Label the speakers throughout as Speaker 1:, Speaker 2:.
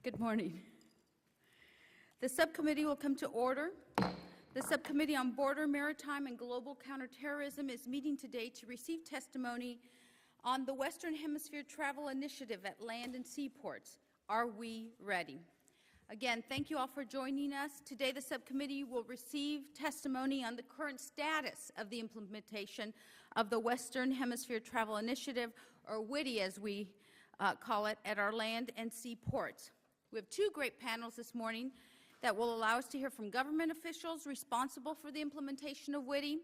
Speaker 1: Good morning. The subcommittee will come to order. The Subcommittee on Border, Maritime, and Global Counterterrorism is meeting today to receive testimony on the Western Hemisphere Travel Initiative at land and seaports. Are we ready? Again, thank you all for joining us. Today, the subcommittee will receive testimony on the current status of the implementation of the Western Hemisphere Travel Initiative, or WHTI as we call it, at our land and seaports. We have two great panels this morning that will allow us to hear from government officials responsible for the implementation of WHTI,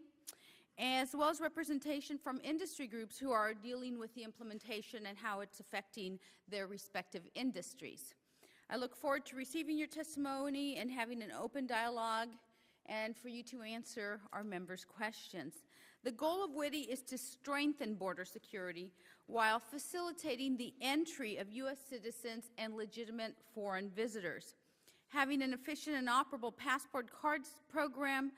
Speaker 1: as well as representation from industry groups who are dealing with the implementation and how it's affecting their respective industries. I look forward to receiving your testimony and having an open dialogue and for you to answer our members' questions. The goal of WHTI is to strengthen border security while facilitating the entry of U.S. citizens and legitimate foreign visitors. Having an efficient and operable passport cards program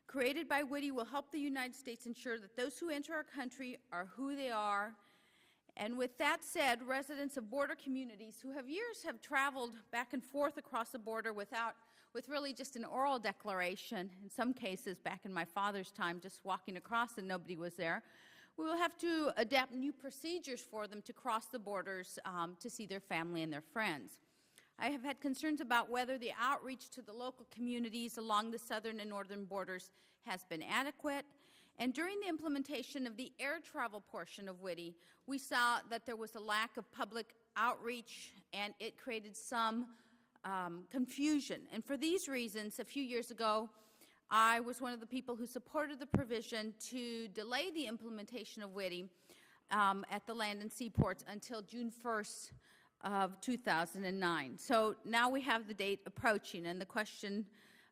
Speaker 1: created by WHTI will help the United States ensure that those who enter our country are who they are. And with that said, residents of border communities who have traveled back and forth across the border with really just an oral declaration, in some cases back in my father's time, just walking across and nobody was there, we will have to adapt new procedures for them to cross the borders to see their family and their friends. I have had concerns about whether the outreach to the local communities along the southern and northern borders has been adequate. And during the implementation of the air travel portion of WHTI, we saw that there was a lack of public outreach, and it created some confusion. And for these reasons, a few years ago, I was one of the people who supported the provision to delay the implementation of WHTI at the land and seaports until June 1st of 2009. So now we have the date approaching, and the question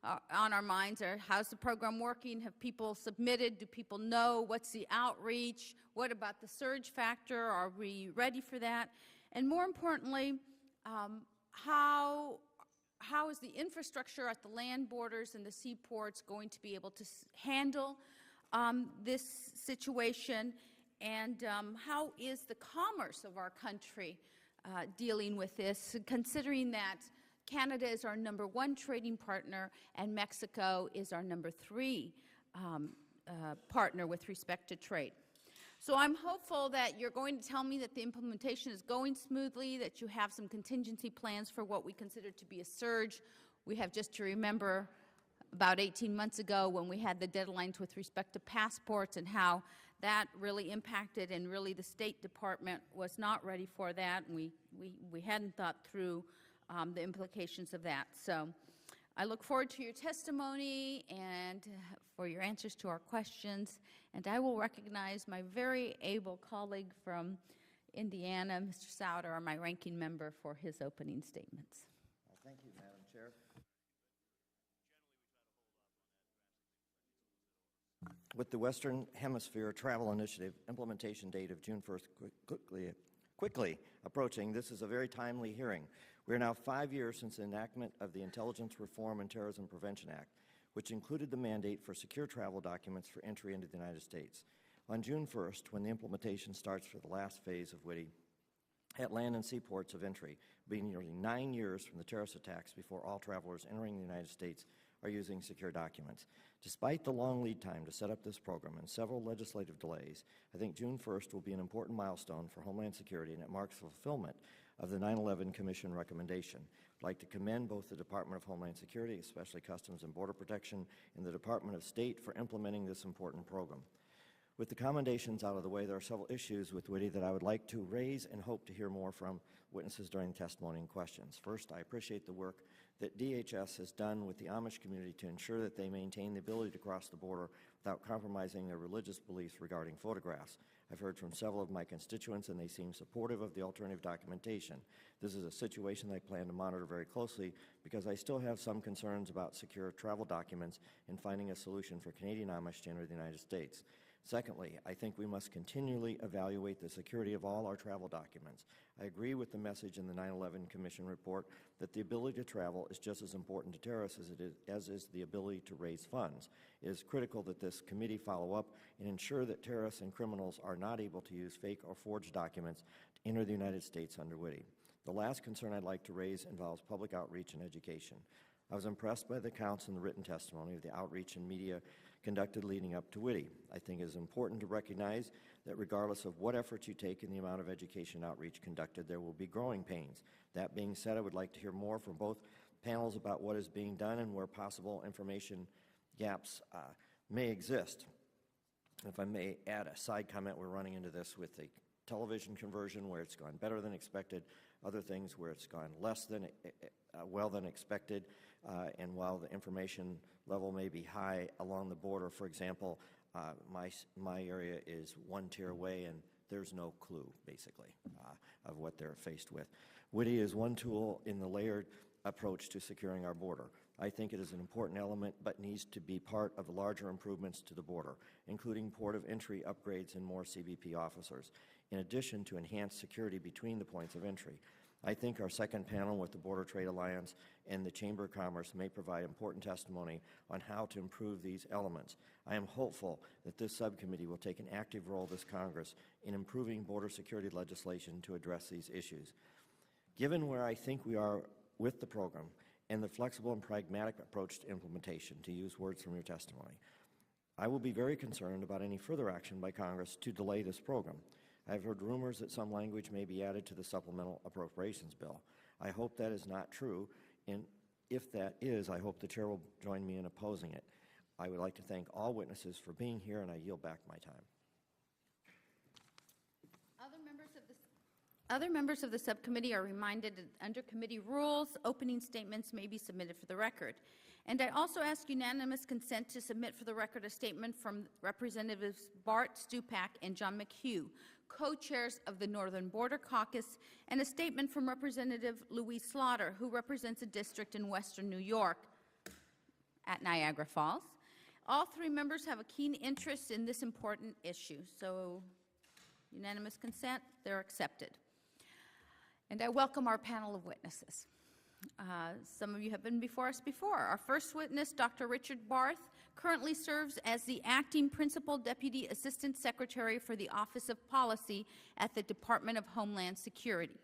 Speaker 1: on our minds are, how's the program working? Have people submitted? Do people know? What's the outreach? What about the surge factor? Are we ready for that? And more importantly, how is the infrastructure at the land borders and the seaports going to be able to handle this situation? And how is the commerce of our country dealing with this, considering that Canada is our #1 trading partner and Mexico is our #3 partner with respect to trade? So I'm hopeful that you're going to tell me that the implementation is going smoothly, that you have some contingency plans for what we consider to be a surge. We have just to remember about 18 months ago when we had the deadlines with respect to passports and how that really impacted, and really the State Department was not ready for that, and we hadn't thought through the implications of that. So I look forward to your testimony and for your answers to our questions. And I will recognize my very able colleague from Indiana, Mr. Souter, my ranking member, for his opening statements.
Speaker 2: Thank you, Madam Chair. With the Western Hemisphere Travel Initiative implementation date of June 1st quickly approaching, this is a very timely hearing. We are now 5 years since the enactment of the Intelligence Reform and Terrorism Prevention Act, which included the mandate for secure travel documents for entry into the United States. On June 1st, when the implementation starts for the last phase of WHTI at land and seaports of entry, being nearly 9 years from the terrorist attacks before all travelers entering the United States are using secure documents. Despite the long lead time to set up this program and several legislative delays, I think June 1st will be an important milestone for Homeland Security, and it marks fulfillment of the 9/11 Commission recommendation. I'd like to commend both the Department of Homeland Security, especially Customs and Border Protection, and the Department of State for implementing this important program. With the commendations out of the way, there are several issues with WHTI that I would like to raise and hope to hear more from witnesses during testimony and questions. First, I appreciate the work that DHS has done with the Amish community to ensure that they maintain the ability to cross the border without compromising their religious beliefs regarding photographs. I've heard from several of my constituents, and they seem supportive of the alternative documentation. This is a situation I plan to monitor very closely because I still have some concerns about secure travel documents and finding a solution for Canadian Amish to enter the United States. Secondly, I think we must continually evaluate the security of all our travel documents. I agree with the message in the 9/11 Commission report that the ability to travel is just as important to terrorists as is the ability to raise funds. It is critical that this committee follow up and ensure that terrorists and criminals are not able to use fake or forged documents to enter the United States under WHTI. The last concern I'd like to raise involves public outreach and education. I was impressed by the accounts in the written testimony of the outreach and media conducted leading up to WHTI. I think it is important to recognize that regardless of what efforts you take in the amount of education outreach conducted, there will be growing pains. That being said, I would like to hear more from both panels about what is being done and where possible information gaps may exist. If I may add a side comment, we're running into this with the television conversion where it's gone better than expected, other things where it's gone less than well than expected, and while the information level may be high along the border, for example, my area is one tier away and there's no clue, basically, of what they're faced with. WHTI is one tool in the layered approach to securing our border. I think it is an important element, but needs to be part of the larger improvements to the border, including port of entry upgrades and more CBP officers, in addition to enhanced security between the points of entry. I think our second panel with the Border Trade Alliance and the Chamber of Commerce may provide important testimony on how to improve these elements. I am hopeful that this subcommittee will take an active role this Congress in improving border security legislation to address these issues. Given where I think we are with the program and the flexible and pragmatic approach to implementation, to use words from your testimony, I will be very concerned about any further action by Congress to delay this program. I've heard rumors that some language may be added to the supplemental appropriations bill. I hope that is not true, and if that is, I hope the Chair will join me in opposing it. I would like to thank all witnesses for being here, and I yield back my time.
Speaker 1: Other members of the subcommittee are reminded that under committee rules, opening statements may be submitted for the record. And I also ask unanimous consent to submit for the record a statement from Representatives Bart Stupak and John McHugh, co-chairs of the Northern Border Caucus, and a statement from Representative Louise Slaughter, who represents a district in western New York at Niagara Falls. All three members have a keen interest in this important issue, so unanimous consent, they're accepted. And I welcome our panel of witnesses. Some of you have been before us before. Our first witness, Dr. Richard Barth, currently serves as the Acting Principal Deputy Assistant Secretary for the Office of Policy at the Department of Homeland Security.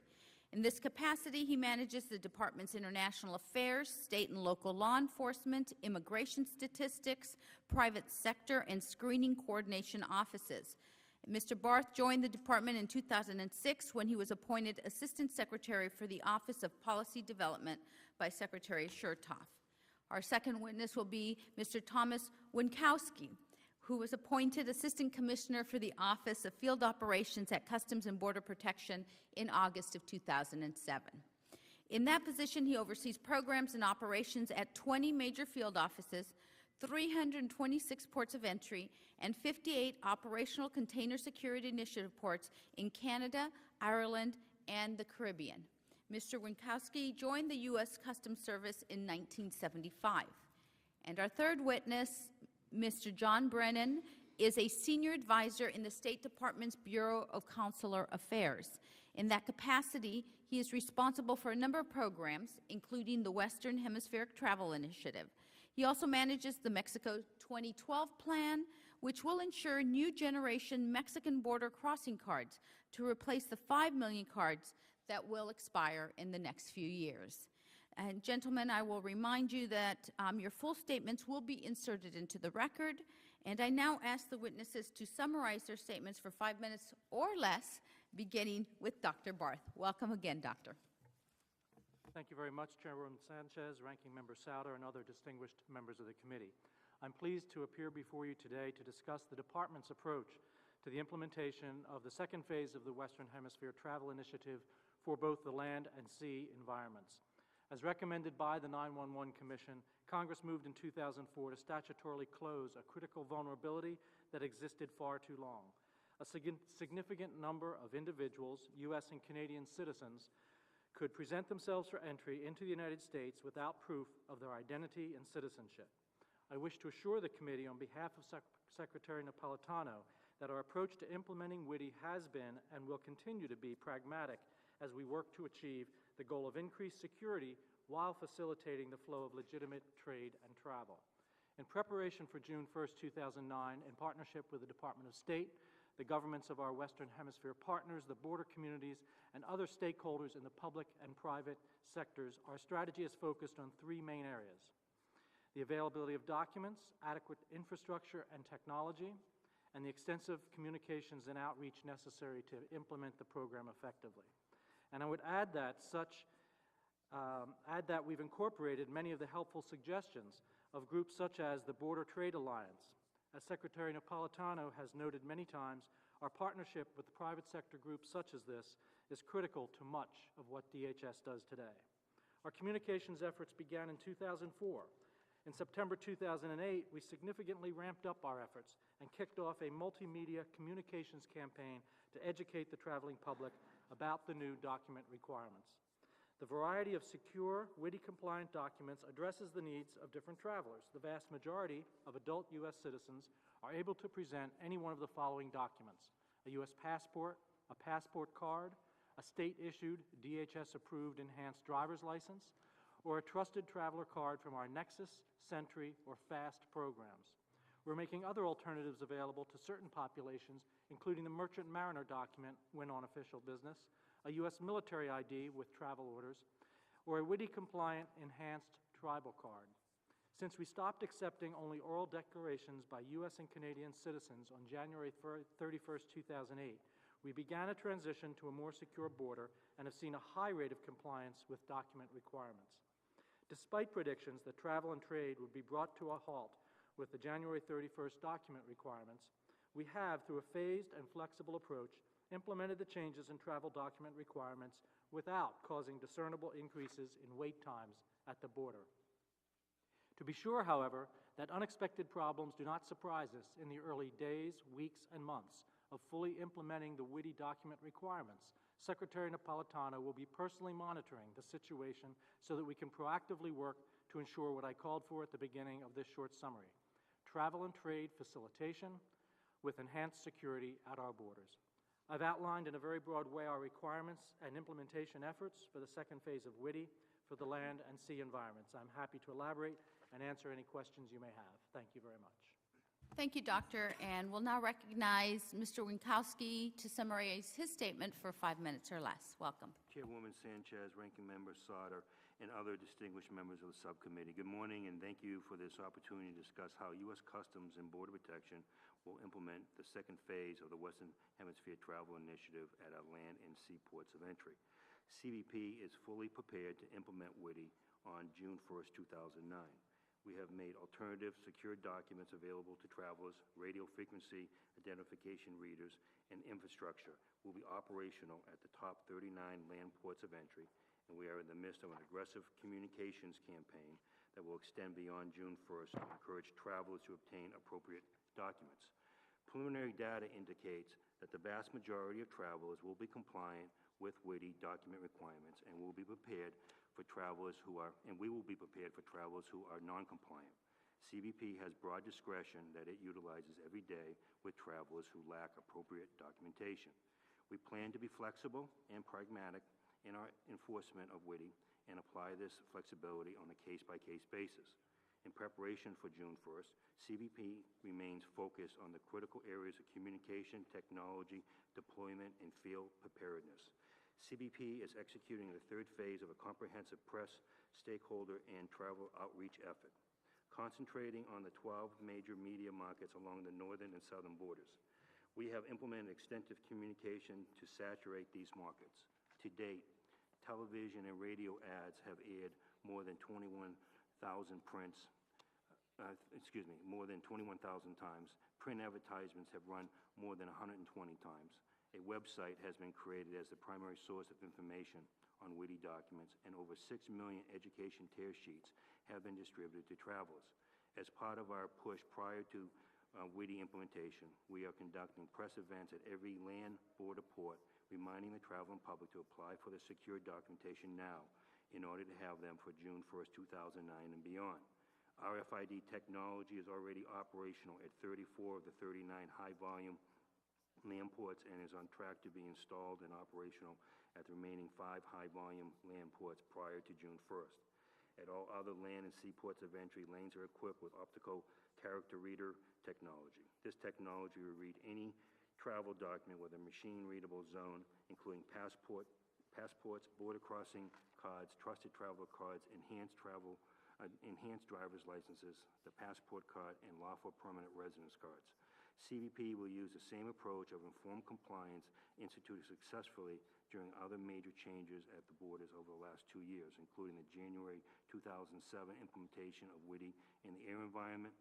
Speaker 1: In this capacity, he manages the department's international affairs, state and local law enforcement, immigration statistics, private sector, and screening coordination offices. Mr. Barth joined the department in 2006 when he was appointed Assistant Secretary for the Office of Policy Development by Secretary Chertoff. Our second witness will be Mr. Thomas Winkowski, who was appointed Assistant Commissioner for the Office of Field Operations at Customs and Border Protection in August of 2007. In that position, he oversees programs and operations at 20 major field offices, 326 ports of entry, and 58 operational container security initiative ports in Canada, Ireland, and the Caribbean. Mr. Winkowski joined the U.S. Customs Service in 1975. And our third witness, Mr. John Brennan, is a senior advisor in the State Department's Bureau of Consular Affairs. In that capacity, he is responsible for a number of programs, including the Western Hemisphere Travel Initiative. He also manages the Mexico 2012 plan, which will ensure new generation Mexican border crossing cards to replace the 5 million cards that will expire in the next few years. And gentlemen, I will remind you that your full statements will be inserted into the record, and I now ask the witnesses to summarize their statements for 5 minutes or less, beginning with Dr. Barth. Welcome again, Doctor.
Speaker 3: Thank you very much, Chairwoman Sanchez, Ranking Member Souter, and other distinguished members of the committee. I'm pleased to appear before you today to discuss the Department's approach to the implementation of the second phase of the Western Hemisphere Travel Initiative for both the land and sea environments. As recommended by the 911 Commission, Congress moved in 2004 to statutorily close a critical vulnerability that existed far too long. A significant number of individuals, U.S. and Canadian citizens, could present themselves for entry into the United States without proof of their identity and citizenship. I wish to assure the committee on behalf of Secretary Napolitano that our approach to implementing WHTI has been and will continue to be pragmatic as we work to achieve the goal of increased security while facilitating the flow of legitimate trade and travel. In preparation for June 1st, 2009, in partnership with the Department of State, the governments of our Western Hemisphere partners, the border communities, and other stakeholders in the public and private sectors, our strategy is focused on three main areas: the availability of documents, adequate infrastructure and technology, and the extensive communications and outreach necessary to implement the program effectively. And I would add that we've incorporated many of the helpful suggestions of groups such as the Border Trade Alliance. As Secretary Napolitano has noted many times, our partnership with private sector groups such as this is critical to much of what DHS does today. Our communications efforts began in 2004. In September 2008, we significantly ramped up our efforts and kicked off a multimedia communications campaign to educate the traveling public about the new document requirements. The variety of secure, WHTI-compliant documents addresses the needs of different travelers. The vast majority of adult U.S. citizens are able to present any one of the following documents: a U.S. passport, a passport card, a state-issued, DHS-approved enhanced driver's license, or a trusted traveler card from our Nexus, Sentry, or FAST programs. We're making other alternatives available to certain populations, including the Merchant Mariner document when on official business, a U.S. military ID with travel orders, or a WHTI-compliant enhanced tribal card. Since we stopped accepting only oral declarations by U.S. and Canadian citizens on January 31st, 2008, we began a transition to a more secure border and have seen a high rate of compliance with document requirements. Despite predictions that travel and trade would be brought to a halt with the January 31st document requirements, we have, through a phased and flexible approach, implemented the changes in travel document requirements without causing discernible increases in wait times at the border. To be sure, however, that unexpected problems do not surprise us in the early days, weeks, and months of fully implementing the WHTI document requirements. Secretary Napolitano will be personally monitoring the situation so that we can proactively work to ensure what I called for at the beginning of this short summary: travel and trade facilitation with enhanced security at our borders. I've outlined in a very broad way our requirements and implementation efforts for the second phase of WHTI for the land and sea environments. I'm happy to elaborate and answer any questions you may have. Thank you very much.
Speaker 1: Thank you, Doctor. And we'll now recognize Mr. Winkowski to summarize his statement for 5 minutes or less. Welcome.
Speaker 4: Chairwoman Sanchez, Ranking Member Sauter, and other distinguished members of the subcommittee. Good morning, and thank you for this opportunity to discuss how U.S. Customs and Border Protection will implement the second phase of the Western Hemisphere Travel Initiative at our land and sea ports of entry. CBP is fully prepared to implement WHTI on June 1st, 2009. We have made alternative secure documents available to travelers. Radio frequency identification readers and infrastructure will be operational at the top 39 land ports of entry, and we are in the midst of an aggressive communications campaign that will extend beyond June 1st to encourage travelers to obtain appropriate documents. Preliminary data indicates that the vast majority of travelers will be compliant with WHTI document requirements and will be prepared for travelers who are, and we will be prepared for travelers who are non-compliant. CBP has broad discretion that it utilizes every day with travelers who lack appropriate documentation. We plan to be flexible and pragmatic in our enforcement of WHTI and apply this flexibility on a case-by-case basis. In preparation for June 1st, CBP remains focused on the critical areas of communication, technology, deployment, and field preparedness. CBP is executing the third phase of a comprehensive press, stakeholder, and travel outreach effort, concentrating on the 12 major media markets along the northern and southern borders. We have implemented extensive communication to saturate these markets. To date, television and radio ads have aired more than 21,000 more than 21,000 times. Print advertisements have run more than 120 times. A website has been created as the primary source of information on WHTI documents, and over 6 million education tear sheets have been distributed to travelers. As part of our push prior to WHTI implementation, we are conducting press events at every land border port, reminding the traveling public to apply for the secure documentation now in order to have them for June 1st, 2009 and beyond. RFID technology is already operational at 34 of the 39 high-volume land ports and is on track to be installed and operational at the remaining 5 high-volume land ports prior to June 1st. At all other land and sea ports of entry, lanes are equipped with optical character reader technology. This technology will read any travel document with a machine-readable zone, including passports, border crossing cards, trusted traveler cards, enhanced driver's licenses, the passport card, and lawful permanent residence cards. CBP will use the same approach of informed compliance instituted successfully during other major changes at the borders over the last 2 years, including the January 2007 implementation of WHTI in the air environment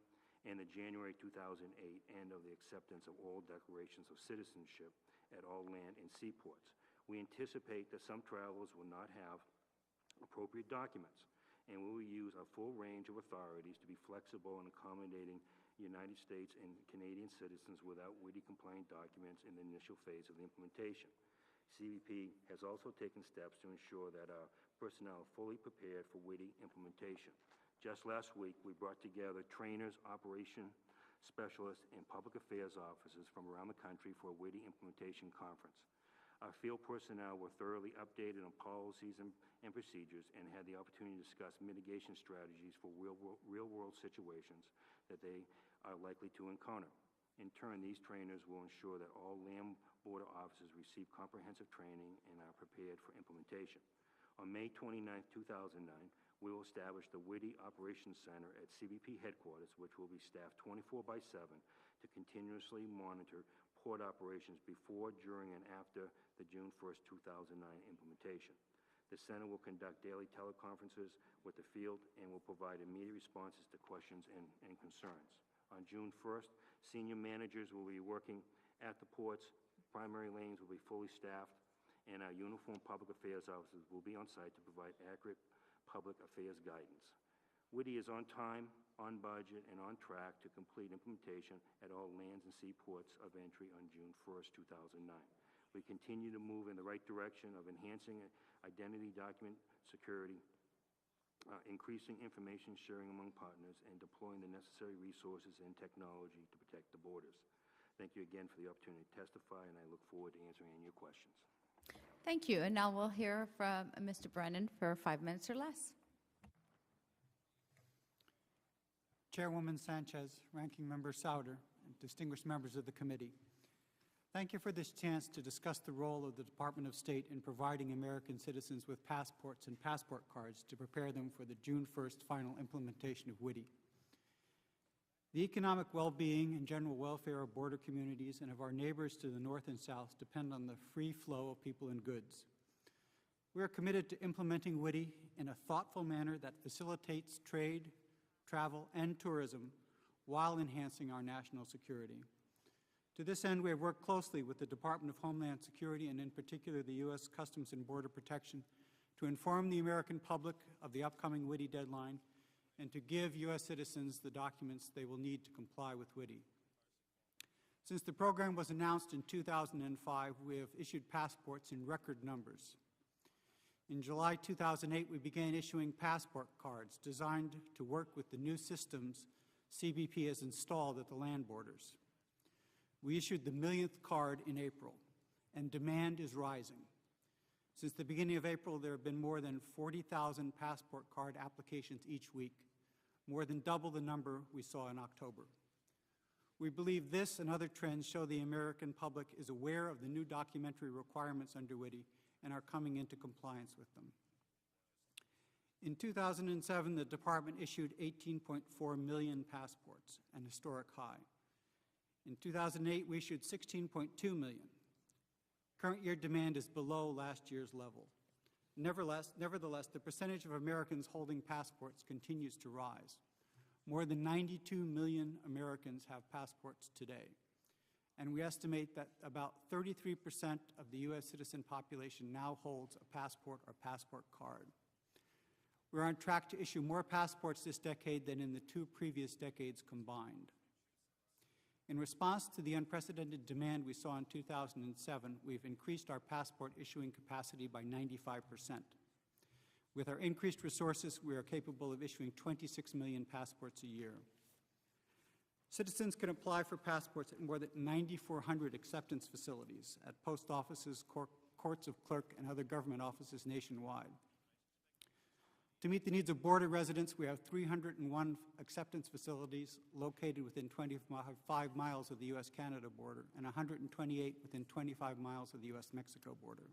Speaker 4: and the January 2008 end of the acceptance of all declarations of citizenship at all land and seaports. We anticipate that some travelers will not have appropriate documents, and we will use our full range of authorities to be flexible in accommodating United States and Canadian citizens without WHTI-compliant documents in the initial phase of the implementation. CBP has also taken steps to ensure that our personnel are fully prepared for WHTI implementation. Just last week, we brought together trainers, operation specialists, and public affairs officers from around the country for a WHTI implementation conference. Our field personnel were thoroughly updated on policies and procedures and had the opportunity to discuss mitigation strategies for real-world situations that they are likely to encounter. In turn, these trainers will ensure that all land border officers receive comprehensive training and are prepared for implementation. On May 29, 2009, we will establish the WHTI Operations Center at CBP headquarters, which will be staffed 24/7 to continuously monitor port operations before, during, and after the June 1st, 2009 implementation. The center will conduct daily teleconferences with the field and will provide immediate responses to questions and concerns. On June 1st, senior managers will be working at the ports, primary lanes will be fully staffed, and our uniformed public affairs officers will be on site to provide accurate public affairs guidance. WHTI is on time, on budget, and on track to complete implementation at all lands and seaports of entry on June 1st, 2009. We continue to move in the right direction of enhancing identity document security, increasing information sharing among partners, and deploying the necessary resources and technology to protect the borders. Thank you again for the opportunity to testify, and I look forward to answering any of your questions.
Speaker 1: Thank you. And now we'll hear from Mr. Brennan for 5 minutes or less.
Speaker 5: Chairwoman Sanchez, Ranking Member Souder, and distinguished members of the committee. Thank you for this chance to discuss the role of the Department of State in providing American citizens with passports and passport cards to prepare them for the June 1st final implementation of WHTI. The economic well-being and general welfare of border communities and of our neighbors to the north and south depend on the free flow of people and goods. We are committed to implementing WHTI in a thoughtful manner that facilitates trade, travel, and tourism while enhancing our national security. To this end, we have worked closely with the Department of Homeland Security and in particular the U.S. Customs and Border Protection to inform the American public of the upcoming WHTI deadline and to give U.S. citizens the documents they will need to comply with WHTI. Since the program was announced in 2005, we have issued passports in record numbers. In July 2008, we began issuing passport cards designed to work with the new systems CBP has installed at the land borders. We issued the millionth card in April, and demand is rising. Since the beginning of April, there have been more than 40,000 passport card applications each week, more than double the number we saw in October. We believe this and other trends show the American public is aware of the new documentary requirements under WHTI and are coming into compliance with them. In 2007, the Department issued 18.4 million passports, an historic high. In 2008, we issued 16.2 million. Current year demand is below last year's level. Nevertheless, the percentage of Americans holding passports continues to rise. More than 92 million Americans have passports today, and we estimate that about 33% of the U.S. citizen population now holds a passport or passport card. We're on track to issue more passports this decade than in the 2 previous decades combined. In response to the unprecedented demand we saw in 2007, we've increased our passport issuing capacity by 95%. With our increased resources, we are capable of issuing 26 million passports a year. Citizens can apply for passports at more than 9,400 acceptance facilities at post offices, courts of clerk, and other government offices nationwide. To meet the needs of border residents, we have 301 acceptance facilities located within 25 miles of the U.S.-Canada border and 128 within 25 miles of the U.S.-Mexico border.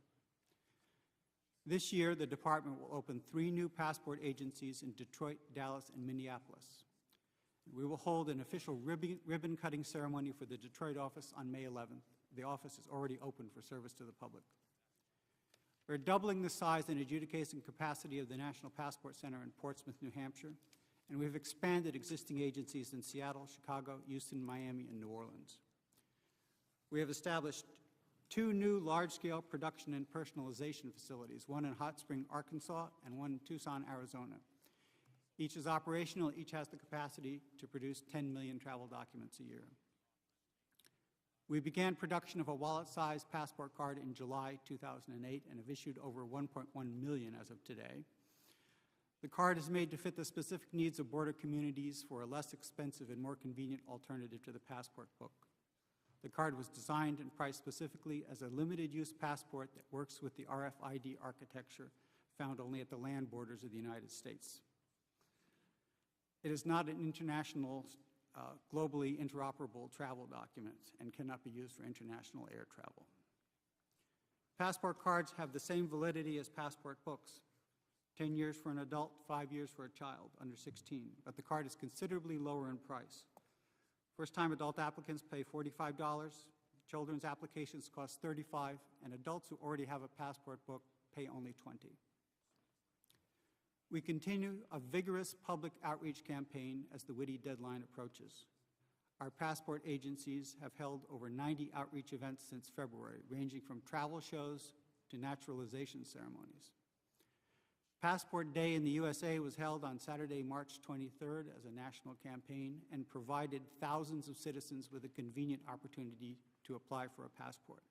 Speaker 5: This year, the Department will open 3 new passport agencies in Detroit, Dallas, and Minneapolis. We will hold an official ribbon-cutting ceremony for the Detroit office on May 11th. The office is already open for service to the public. We're doubling the size and adjudication capacity of the National Passport Center in Portsmouth, New Hampshire, and we've expanded existing agencies in Seattle, Chicago, Houston, Miami, and New Orleans. We have established 2 new large-scale production and personalization facilities, one in Hot Spring, Arkansas, and one in Tucson, Arizona. Each is operational. Each has the capacity to produce 10 million travel documents a year. We began production of a wallet-sized passport card in July 2008 and have issued over 1.1 million as of today. The card is made to fit the specific needs of border communities for a less expensive and more convenient alternative to the passport book. The card was designed and priced specifically as a limited-use passport that works with the RFID architecture found only at the land borders of the United States. It is not an international, globally interoperable travel document and cannot be used for international air travel. Passport cards have the same validity as passport books, 10 years for an adult, 5 years for a child under 16, but the card is considerably lower in price. First-time adult applicants pay $45, children's applications cost $35, and adults who already have a passport book pay only $20. We continue a vigorous public outreach campaign as the WHTI deadline approaches. Our passport agencies have held over 90 outreach events since February, ranging from travel shows to naturalization ceremonies. Passport Day in the USA was held on Saturday, March 23rd as a national campaign and provided thousands of citizens with a convenient opportunity to apply for a passport.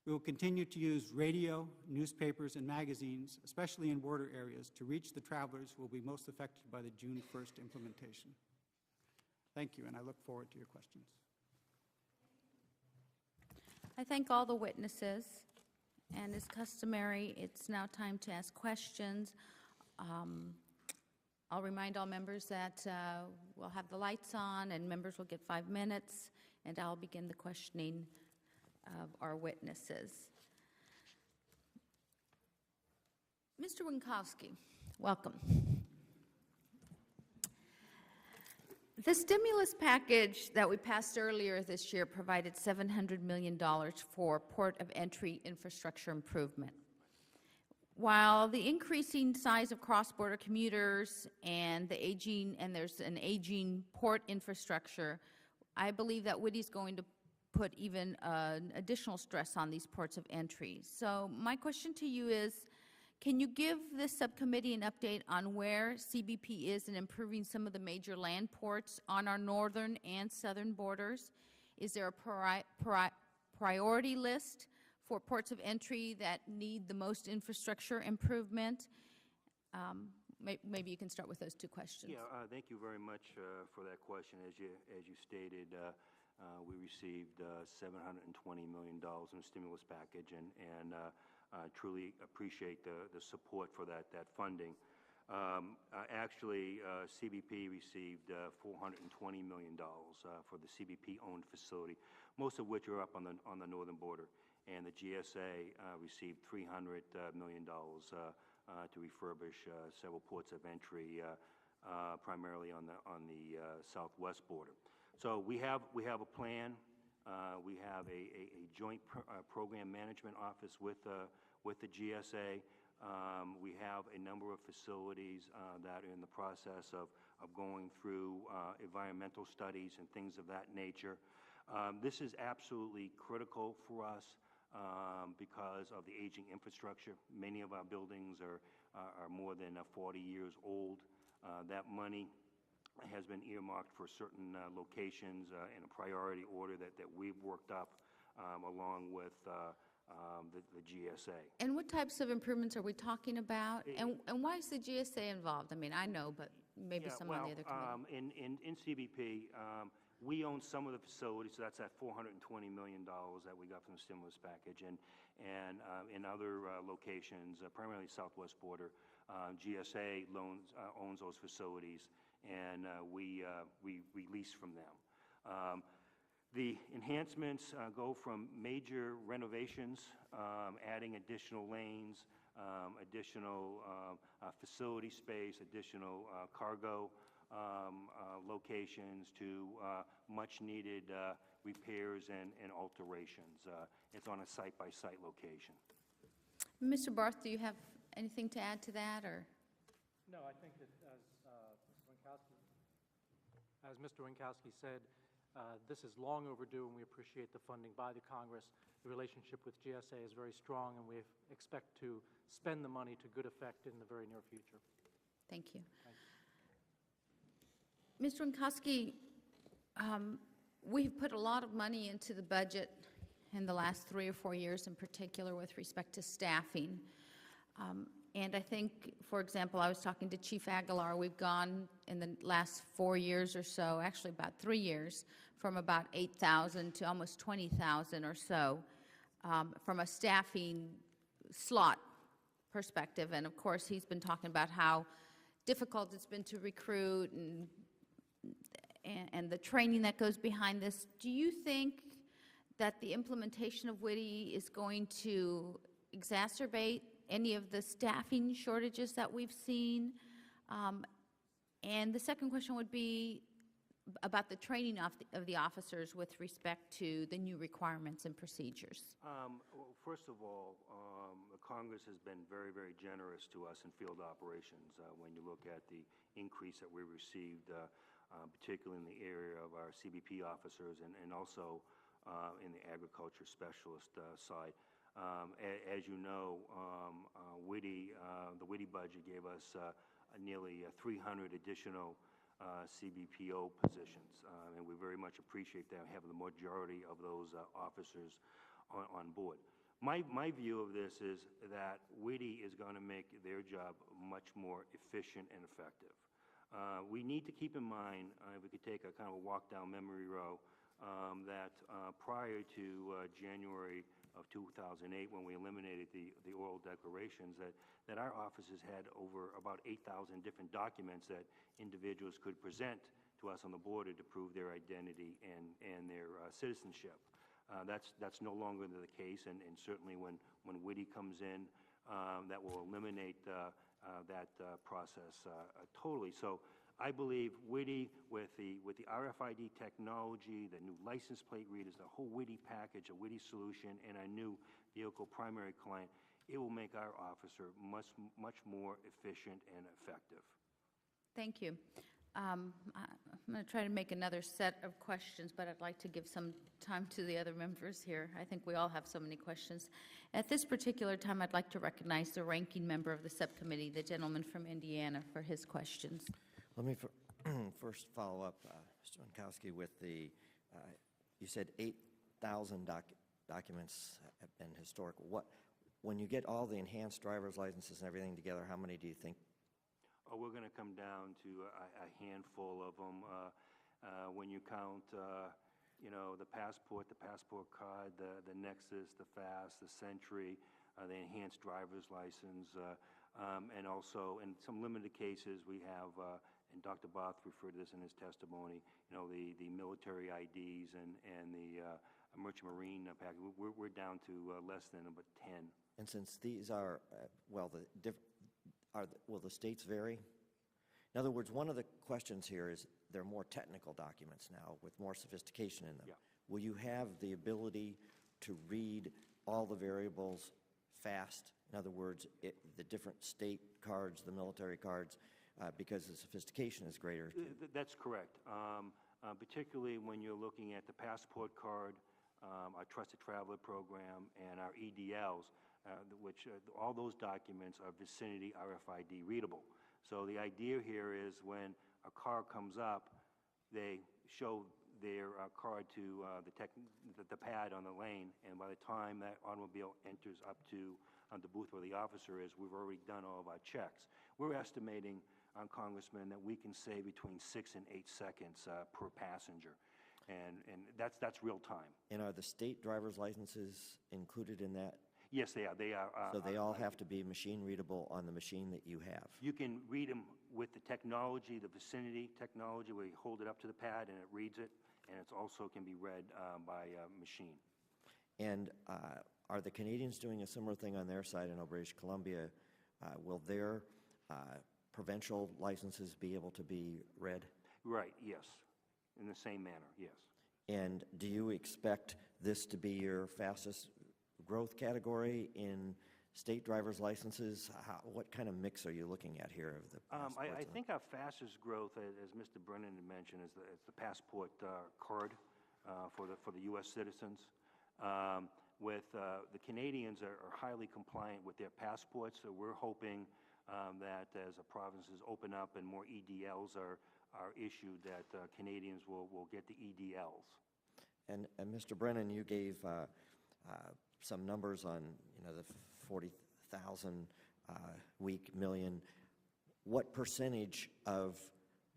Speaker 5: We will continue to use radio, newspapers, and magazines, especially in border areas, to reach the travelers who will be most affected by the June 1st implementation. Thank you, and I look forward to your questions.
Speaker 1: I thank all the witnesses, and as customary, it's now time to ask questions. I'll remind all members that we'll have the lights on, and members will get 5 minutes, and I'll begin the questioning of our witnesses. Mr. Winkowski, welcome. The stimulus package that we passed earlier this year provided $700 million for port of entry infrastructure improvement. While the increasing size of cross-border commuters and there's an aging port infrastructure, I believe that WHTI is going to put even additional stress on these ports of entry. So my question to you is, can you give this subcommittee an update on where CBP is in improving some of the major land ports on our northern and southern borders? Is there a priority list for ports of entry that need the most infrastructure improvement? Maybe you can start with those 2 questions.
Speaker 4: Yeah, thank you very much for that question. As you stated, we received $720 million in the stimulus package, and truly appreciate the support for that funding. Actually, CBP received $420 million for the CBP-owned facility, most of which are up on the northern border, and the GSA received $300 million to refurbish several ports of entry, primarily on the southwest border. So we have a plan. We have a joint program management office with the GSA. We have a number of facilities that are in the process of going through environmental studies and things of that nature. This is absolutely critical for us because of the aging infrastructure. Many of our buildings are more than 40 years old. That money has been earmarked for certain locations in a priority order that we've worked up along with the GSA.
Speaker 1: And what types of improvements are we talking about? And why is the GSA involved? I mean, I know, but maybe some on the other committee.
Speaker 4: In CBP, we own some of the facilities, so that's that $420 million that we got from the stimulus package. And in other locations, primarily southwest border, GSA owns those facilities, and we lease from them. The enhancements go from major renovations, adding additional lanes, additional facility space, additional cargo locations, to much-needed repairs and alterations. It's on a site-by-site location.
Speaker 1: Mr. Barth, do you have anything to add to that, or?
Speaker 3: No, I think that as Mr. Winkowski said, this is long overdue, and we appreciate the funding by the Congress. The relationship with GSA is very strong, and we expect to spend the money to good effect in the very near future.
Speaker 1: Thank you.
Speaker 3: Thank you.
Speaker 1: Mr. Winkowski, we've put a lot of money into the budget in the last 3 or 4 years, in particular with respect to staffing. And I think, for example, I was talking to Chief Aguilar. We've gone in the last 4 years or so, actually about 3 years, from about 8,000 to almost 20,000 or so from a staffing slot perspective. And of course, he's been talking about how difficult it's been to recruit and the training that goes behind this. Do you think that the implementation of WHTI is going to exacerbate any of the staffing shortages that we've seen? And the second question would be about the training of the officers with respect to the new requirements and procedures.
Speaker 4: Well, first of all, Congress has been very, very generous to us in field operations. When you look at the increase that we received, particularly in the area of our CBP officers and also in the agriculture specialist side. As you know, the WHTI budget gave us nearly 300 additional CBPO positions, and we very much appreciate that, having the majority of those officers on board. My view of this is that WHTI is going to make their job much more efficient and effective. We need to keep in mind, if we could take a kind of a walk down memory row, that prior to January of 2008, when we eliminated the oral declarations, that our offices had over about 8,000 different documents that individuals could present to us on the border to prove their identity and their citizenship. That's no longer the case, and certainly when WHTI comes in, that will eliminate that process totally. So I believe WHTI, with the RFID technology, the new license plate readers, the whole WHTI package, a WHTI solution, and a new vehicle primary client, it will make our officer much more efficient and effective.
Speaker 1: Thank you. I'm going to try to make another set of questions, but I'd like to give some time to the other members here. I think we all have so many questions. At this particular time, I'd like to recognize the ranking member of the subcommittee, the gentleman from Indiana, for his questions.
Speaker 2: Let me first follow up, Mr. Winkowski, with the, you said 8,000 documents have been historical. When you get all the enhanced driver's licenses and everything together, how many do you think?
Speaker 4: Oh, we're going to come down to a handful of them. When you count, the passport card, the Nexus, the FAST, the Sentry, the enhanced driver's license, and also in some limited cases we have, and Dr. Barth referred to this in his testimony, the military IDs and the merchant marine package. We're down to less than about 10.
Speaker 2: And since these are, will the states vary? In other words, one of the questions here is there are more technical documents now with more sophistication in them.
Speaker 4: Yeah.
Speaker 2: Will you have the ability to read all the variables fast? In other words, the different state cards, the military cards, because the sophistication is greater.
Speaker 4: That's correct. Particularly when you're looking at the passport card, our Trusted Traveler program, and our EDLs, which all those documents are vicinity RFID readable. So the idea here is when a car comes up, they show their card to the pad on the lane, and by the time that automobile enters up to the booth where the officer is, we've already done all of our checks. We're estimating, Congressman, that we can save between 6 and 8 seconds per passenger, and that's real time.
Speaker 2: And are the state driver's licenses included in that?
Speaker 4: Yes, they are. They are.
Speaker 2: So they all have to be machine readable on the machine that you have.
Speaker 4: You can read them with the technology, the vicinity technology, where you hold it up to the pad and it reads it, and it also can be read by machine.
Speaker 2: And are the Canadians doing a similar thing on their side? I know British Columbia, will their provincial licenses be able to be read?
Speaker 4: Right, yes. In the same manner, yes.
Speaker 2: And do you expect this to be your fastest growth category in state driver's licenses? What kind of mix are you looking at here of the passports?
Speaker 4: I think our fastest growth, as Mr. Brennan had mentioned, is the passport card for the U.S. citizens. With the Canadians are highly compliant with their passports, so we're hoping that as the provinces open up and more EDLs are issued, that Canadians will get the EDLs.
Speaker 2: And Mr. Brennan, you gave some numbers on the 40,000 week million. What percentage of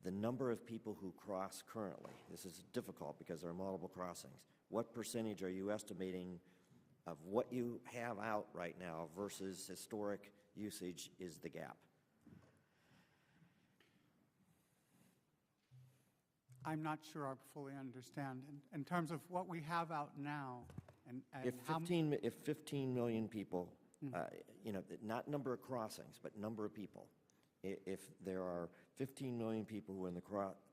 Speaker 2: the number of people who cross currently, this is difficult because there are multiple crossings, what percentage are you estimating of what you have out right now versus historic usage is the gap?
Speaker 5: I'm not sure I fully understand. In terms of what we have out now, and
Speaker 2: If
Speaker 5: how
Speaker 2: 15 million people, not number of crossings, but number of people, if there are 15 million people who in the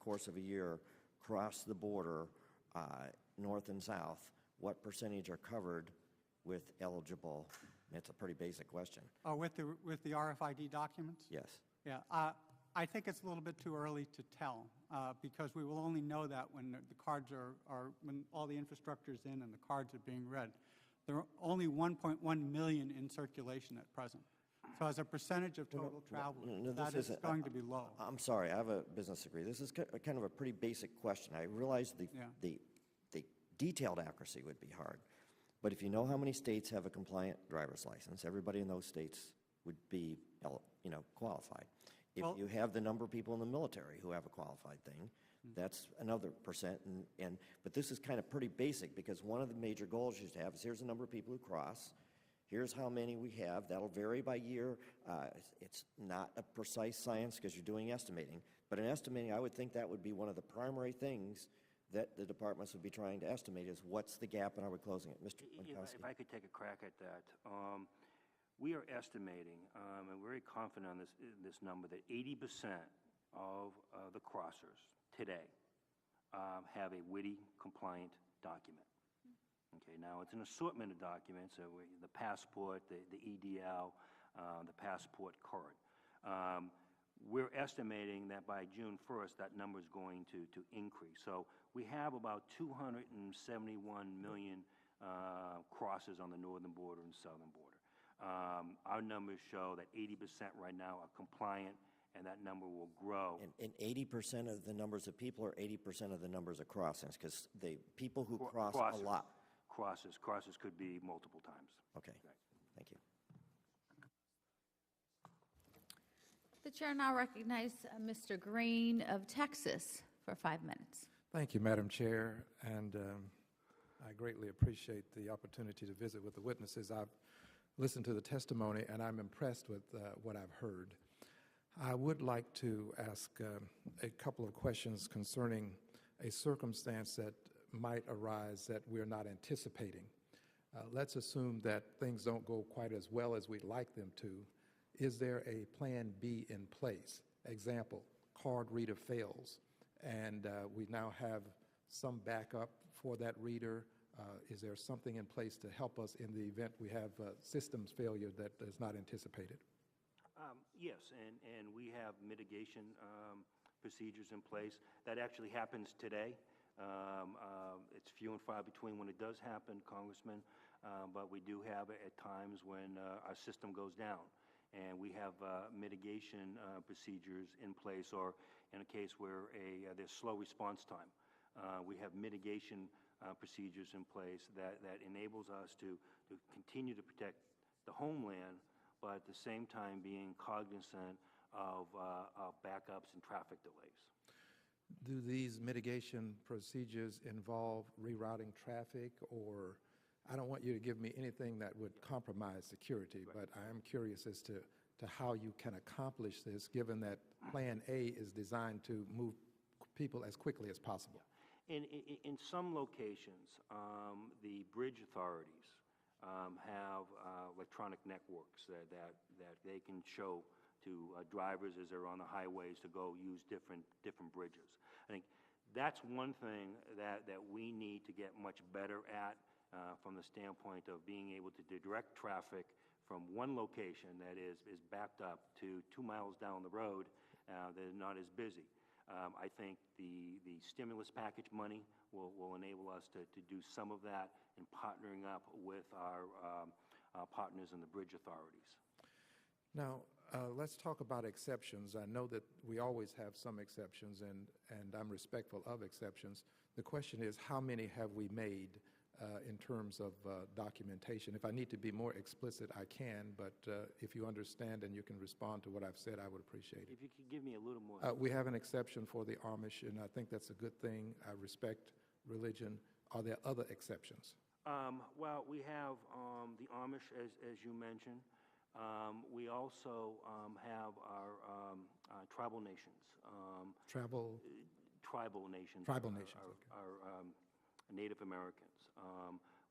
Speaker 2: course of a year cross the border north and south, what percentage are covered with eligible? It's a pretty basic question.
Speaker 5: with the RFID documents?
Speaker 2: Yes.
Speaker 5: Yeah, I think it's a little bit too early to tell because we will only know that when the cards when all the infrastructure is in and the cards are being read. There are only 1.1 million in circulation at present. So as a percentage of total travel, that is going to be low.
Speaker 2: I'm sorry, I have a business degree. This is kind of a pretty basic question. I realize the detailed accuracy would be hard. But if you know how many states have a compliant driver's license, everybody in those states would be qualified. If you have the number of people in the military who have a qualified thing, that's another percent. But this is kind of pretty basic because one of the major goals you have is here's the number of people who cross, here's how many we have. That'll vary by year. It's not a precise science because you're doing estimating. But in estimating, I would think that would be one of the primary things that the departments would be trying to estimate is what's the gap and are we closing it? Mr. Winkowski.
Speaker 4: If I could take a crack at that. We are estimating, and we're very confident on this number, that 80% of the crossers today have a WHTI compliant document. Okay, now it's an assortment of documents, so the passport, the EDL, the passport card. We're estimating that by June 1st, that number is going to increase. So we have about 271 million crosses on the northern border and southern border. Our numbers show that 80% right now are compliant, and that number will grow.
Speaker 2: And 80% of the numbers of people or 80% of the numbers of crossings? Because the people who cross a lot.
Speaker 4: Crosses could be multiple times.
Speaker 2: Okay,
Speaker 4: Right.
Speaker 2: Thank you.
Speaker 1: The chair now recognizes Mr. Green of Texas for 5 minutes.
Speaker 6: Thank you, Madam Chair, and I greatly appreciate the opportunity to visit with the witnesses. I've listened to the testimony, and I'm impressed with what I've heard. I would like to ask a couple of questions concerning a circumstance that might arise that we're not anticipating. Let's assume that things don't go quite as well as we'd like them to. Is there a plan B in place? Example, card reader fails, and we now have some backup for that reader. Is there something in place to help us in the event we have systems failure that is not anticipated?
Speaker 4: Yes, and we have mitigation procedures in place. That actually happens today. It's few and far between when it does happen, Congressman, but we do have it at times when our system goes down. And we have mitigation procedures in place, or in a case where there's slow response time. We have mitigation procedures in place that enables us to continue to protect the homeland, but at the same time being cognizant of backups and traffic delays.
Speaker 6: Do these mitigation procedures involve rerouting traffic or I don't want you to give me anything that would compromise security, but I am curious as to how you can accomplish this, given that Plan A is designed to move people as quickly as possible.
Speaker 4: In some locations, the bridge authorities have electronic networks that they can show to drivers as they're on the highways to go use different bridges. I think that's one thing that we need to get much better at from the standpoint of being able to direct traffic from one location that is backed up to 2 miles down the road that is not as busy. I think the stimulus package money will enable us to do some of that in partnering up with our partners in the bridge authorities.
Speaker 6: Now, let's talk about exceptions. I know that we always have some exceptions, and I'm respectful of exceptions. The question is, how many have we made in terms of documentation? If I need to be more explicit, I can, but if you understand and you can respond to what I've said, I would appreciate it.
Speaker 4: If you could give me a little more.
Speaker 6: We have an exception for the Amish, and I think that's a good thing. I respect religion. Are there other exceptions?
Speaker 4: Well, we have the Amish, as you mentioned. We also have our tribal nations.
Speaker 6: Tribal
Speaker 4: nations.
Speaker 6: Tribal nations,
Speaker 4: Our Native Americans.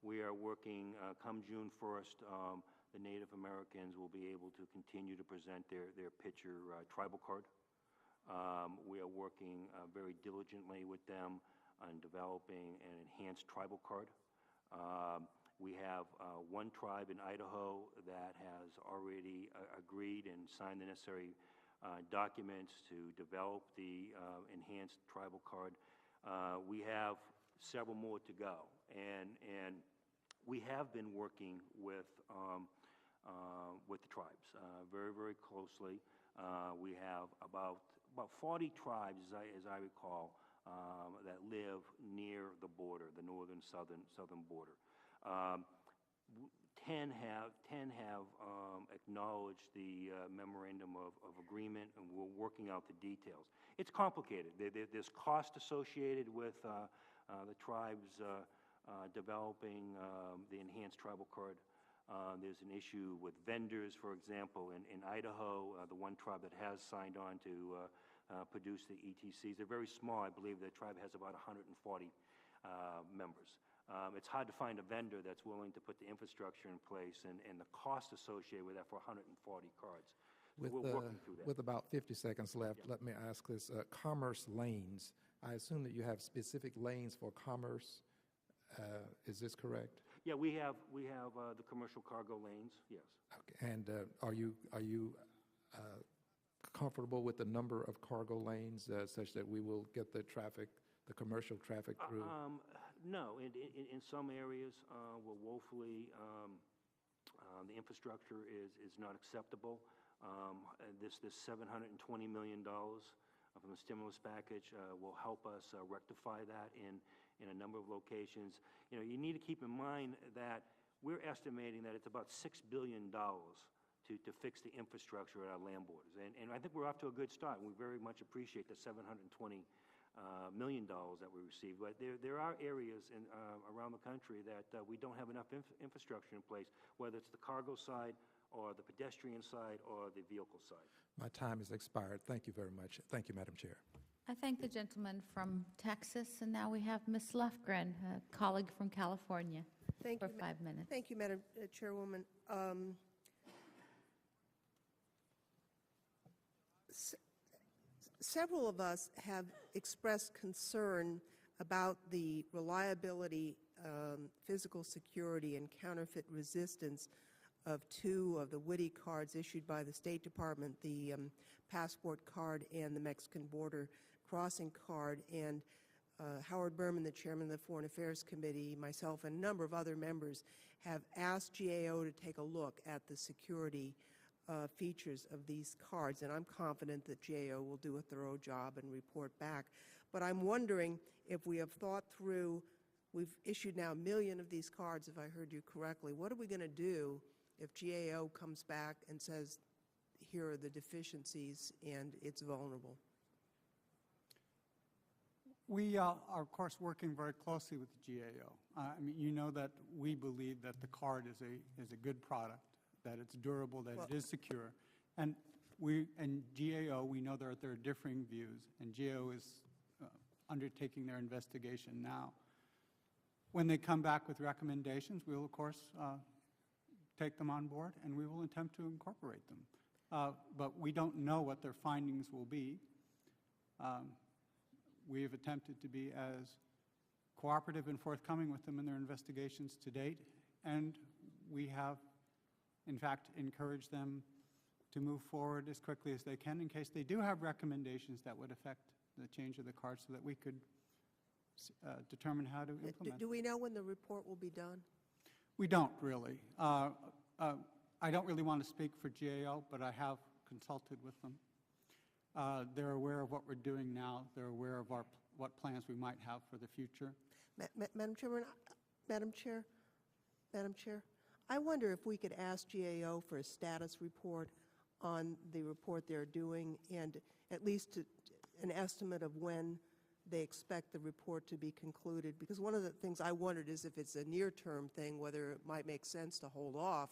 Speaker 4: We are working, come June 1st, the Native Americans will be able to continue to present their picture tribal card. We are working very diligently with them on developing an enhanced tribal card. We have one tribe in Idaho that has already agreed and signed the necessary documents to develop the enhanced tribal card. We have several more to go, and we have been working with the tribes very closely. We have about 40 tribes, as I recall, that live near the border, the northern southern border. 10 have acknowledged the memorandum of agreement, and we're working out the details. It's complicated. There's cost associated with the tribes developing the enhanced tribal card. There's an issue with vendors, for example, in Idaho, the one tribe that has signed on to produce the ETCs. They're very small. I believe the tribe has about 140 members. It's hard to find a vendor that's willing to put the infrastructure in place and the cost associated with that for 140 cards. So we're working through that.
Speaker 6: With about 50 seconds left, let me ask this. Commerce lanes. I assume that you have specific lanes for commerce. Is this correct?
Speaker 4: Yeah, we have the commercial cargo lanes, yes.
Speaker 6: Okay. And are you comfortable with the number of cargo lanes such that we will get the commercial traffic through?
Speaker 4: No, in some areas we're woefully, the infrastructure is not acceptable. This $720 million from the stimulus package will help us rectify that in a number of locations. You need to keep in mind that we're estimating that it's about $6 billion to fix the infrastructure at our land borders. And I think we're off to a good start. We very much appreciate the $720 million that we received. But there are areas around the country that we don't have enough infrastructure in place, whether it's the cargo side or the pedestrian side or the vehicle side.
Speaker 6: My time has expired. Thank you very much. Thank you, Madam Chair.
Speaker 1: I thank the gentleman from Texas, and now we have Ms. Lufgren, a colleague from California, for 5 minutes.
Speaker 7: Thank you, Madam Chairwoman. Several of us have expressed concern about the reliability, physical security, and counterfeit resistance of two of the WHTI cards issued by the State Department, the passport card and the Mexican border crossing card. And Howard Berman, the chairman of the Foreign Affairs Committee, myself, and a number of other members have asked GAO to take a look at the security features of these cards, and I'm confident that GAO will do a thorough job and report back. But I'm wondering if we have thought through, we've issued now 1 million of these cards, if I heard you correctly. What are we going to do if GAO comes back and says, here are the deficiencies and it's vulnerable?
Speaker 5: We are, of course, working very closly with the GAO. I mean, you know that we believe that the card is a good product, that it's durable, that it is secure. And GAO, we know there are differing views, and GAO is undertaking their investigation now. When they come back with recommendations, we will, of course, take them on board, and we will attempt to incorporate them. But we don't know what their findings will be. We have attempted to be as cooperative and forthcoming with them in their investigations to date, and we have, in fact, encouraged them to move forward as quickly as they can in case they do have recommendations that would affect the change of the card so that we could determine how to implement.
Speaker 7: Do we know when the report will be done?
Speaker 5: We don't really. I don't really want to speak for GAO, but I have consulted with them. They're aware of what we're doing now. They're aware of what plans we might have for the future.
Speaker 7: Madam Chair, I wonder if we could ask GAO for a status report on the report they're doing, and at least an estimate of when they expect the report to be concluded. Because one of the things I wondered is if it's a near-term thing, whether it might make sense to hold off.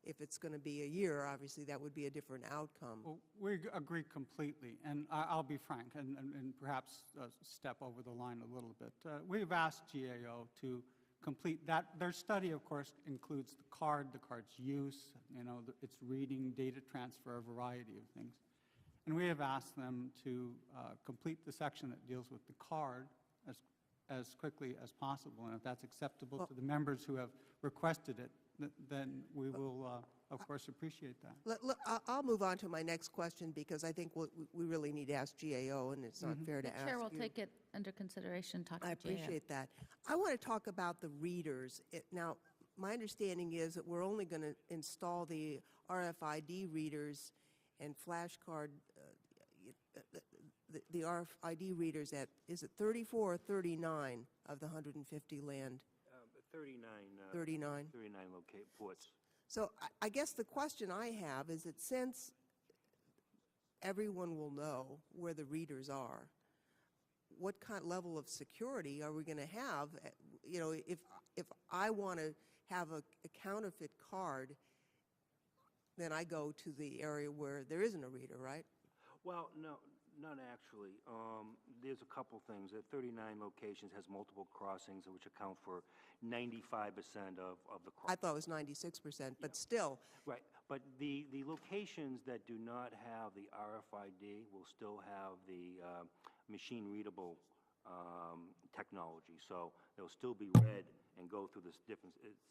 Speaker 7: If it's going to be a year, obviously that would be a different outcome.
Speaker 5: Well, we agree completely, and I'll be frank and perhaps step over the line a little bit. We've asked GAO to complete that. Their study, of course, includes the card's use, its reading, data transfer, a variety of things. And we have asked them to complete the section that deals with the card as quickly as possible, and if that's acceptable to the members who have requested it, then we will, of course, appreciate that.
Speaker 7: I'll move on to my next question because I think we really need to ask GAO, and it's not fair to ask you.
Speaker 1: The chair will take it under consideration.
Speaker 7: I appreciate that. I want to talk about the readers. Now, my understanding is that we're only going to install the RFID readers and flashcard, the RFID readers at, is it 34 or 39 of the 150 land?
Speaker 4: 39 ports.
Speaker 7: So I guess the question I have is that since everyone will know where the readers are, what kind of level of security are we going to have? If I want to have a counterfeit card, then I go to the area where there isn't a reader, right?
Speaker 4: Well, no, not actually. There's a couple things. At 39 locations has multiple crossings, which account for 95% of the crossings. I
Speaker 7: thought it was 96%, but still.
Speaker 4: Right, but the locations that do not have the RFID will still have the machine-readable technology. So they'll still be read and go through this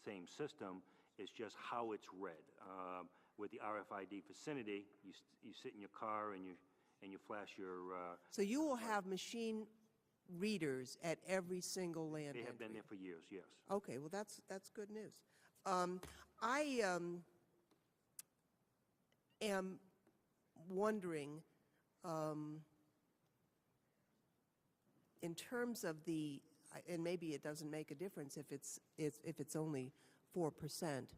Speaker 4: same system. It's just how it's read. With the RFID vicinity, you sit in your car and you flash your...
Speaker 7: So you will have machine readers at every single land
Speaker 4: They have
Speaker 7: entry.
Speaker 4: been there for years, yes.
Speaker 7: Okay, well, that's good news. I am wondering, in terms of the, and maybe it doesn't make a difference if it's only 4%,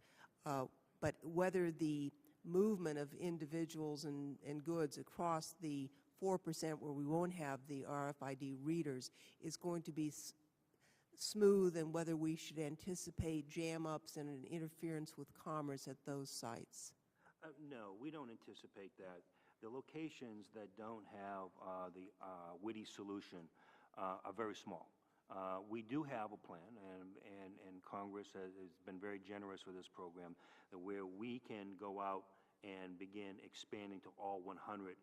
Speaker 7: but whether the movement of individuals and goods across the 4% where we won't have the RFID readers is going to be smooth, and whether we should anticipate jam-ups and an interference with commerce at those sites.
Speaker 4: No, we don't anticipate that. The locations that don't have the WHTI solution are very small. We do have a plan, and Congress has been very generous with this program, where we can go out and begin expanding to all 100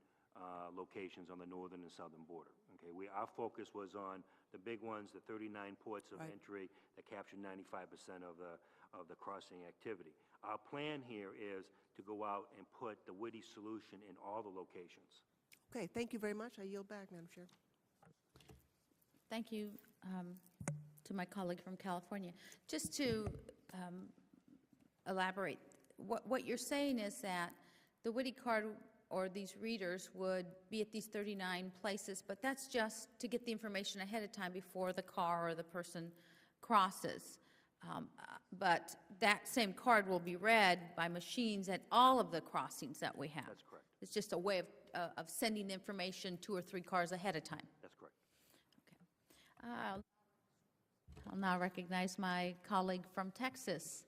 Speaker 4: locations on the northern and southern border. Okay, our focus was on the big ones, the 39 ports of entry that captured 95% of the crossing activity. Our plan here is to go out and put the WHTI solution in all the locations.
Speaker 7: Okay, thank you very much. I yield back, Madam Chair.
Speaker 1: Thank you to my colleague from California. Just to elaborate, what you're saying is that the WHTI card or these readers would be at these 39 places, but that's just to get the information ahead of time before the car or the person crosses. But that same card will be read by machines at all of the crossings that we have.
Speaker 4: That's correct.
Speaker 1: It's just a way of sending information 2 or 3 cars ahead of time.
Speaker 4: That's correct.
Speaker 8: I'll I'll now recognize my colleague from Texas,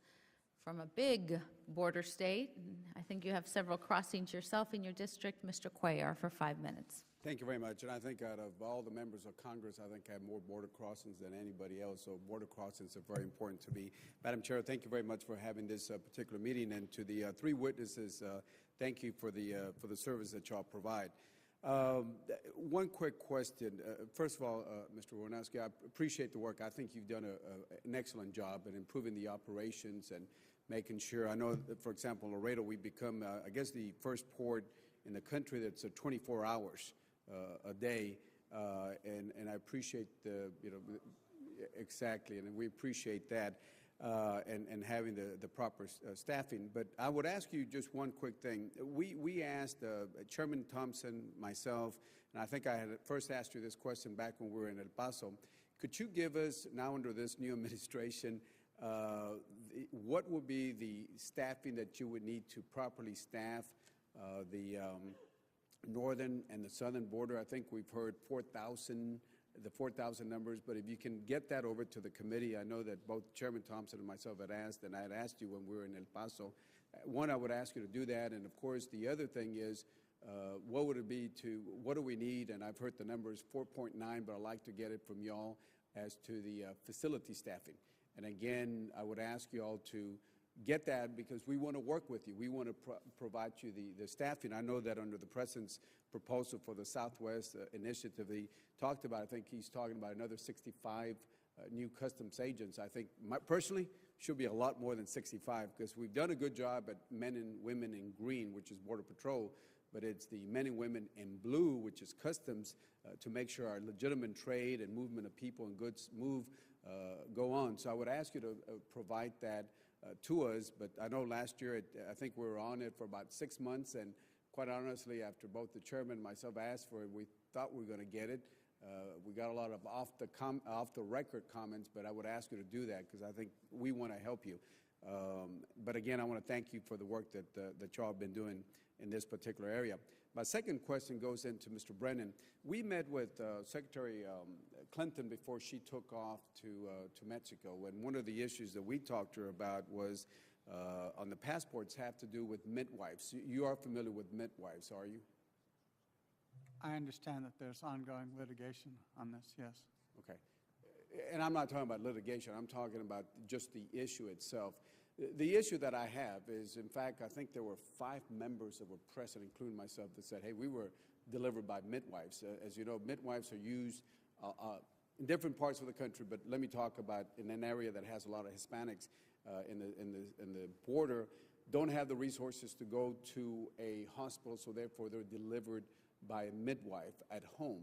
Speaker 8: from a big border state. I think you have several crossings yourself in your district. Mr. Cuellar for 5 minutes.
Speaker 9: Thank you very much. And I think out of all the members of Congress, I think I have more border crossings than anybody else. So border crossings are very important to me. Madam Chair, thank you very much for having this particular meeting. And to the three witnesses, thank you for the service that y'all provide. One quick question. First of all, Mr. Warnowski, I appreciate the work. I think you've done an excellent job in improving the operations and making sure. I know that, for example, Laredo, we've become, I guess, the first port in the country that's 24 hours a day, and I appreciate exactly, and we appreciate that, and having the proper staffing. But I would ask you just one quick thing. We asked Chairman Thompson, myself, and I think I had first asked you this question back when we were in El Paso. Could you give us, now under this new administration, what would be the staffing that you would need to properly staff the northern and the southern border? I think we've heard 4,000, the 4,000 numbers, but if you can get that over to the committee. I know that both Chairman Thompson and myself had asked, and I had asked you when we were in El Paso. One, I would ask you to do that, and of course, the other thing is, what would it be what do we need? And I've heard the numbers 4.9, but I'd like to get it from y'all as to the facility staffing. And again, I would ask you all to get that because we want to work with you. We want to provide you the staffing. I know that under the President's proposal for the Southwest Initiative, he talked about, I think he's talking about another 65 new customs agents. I think, personally, should be a lot more than 65 because we've done a good job at men and women in green, which is Border Patrol, but it's the men and women in blue, which is customs, to make sure our legitimate trade and movement of people and goods go on. So I would ask you to provide that to us, but I know last year, I think we were on it for about 6 months, and quite honestly, after both the chairman and myself asked for it, we thought we were going to get it. We got a lot of off-the-record comments, but I would ask you to do that because I think we want to help you. But again, I want to thank you for the work that y'all have been doing in this particular area. My second question goes into Mr. Brennan. We met with Secretary Clinton before she took off to Mexico, and one of the issues that we talked to her about was on the passports have to do with midwives. You are familiar with midwives, are you?
Speaker 5: I understand that there's ongoing litigation on this, yes.
Speaker 9: Okay. And I'm not talking about litigation. I'm talking about just the issue itself. The issue that I have is, in fact, I think there were 5 members that were present, including myself, that said, hey, we were delivered by midwives. As you know, midwives are used in different parts of the country, but let me talk about in an area that has a lot of Hispanics in the border, don't have the resources to go to a hospital, so therefore they're delivered by a midwife at home.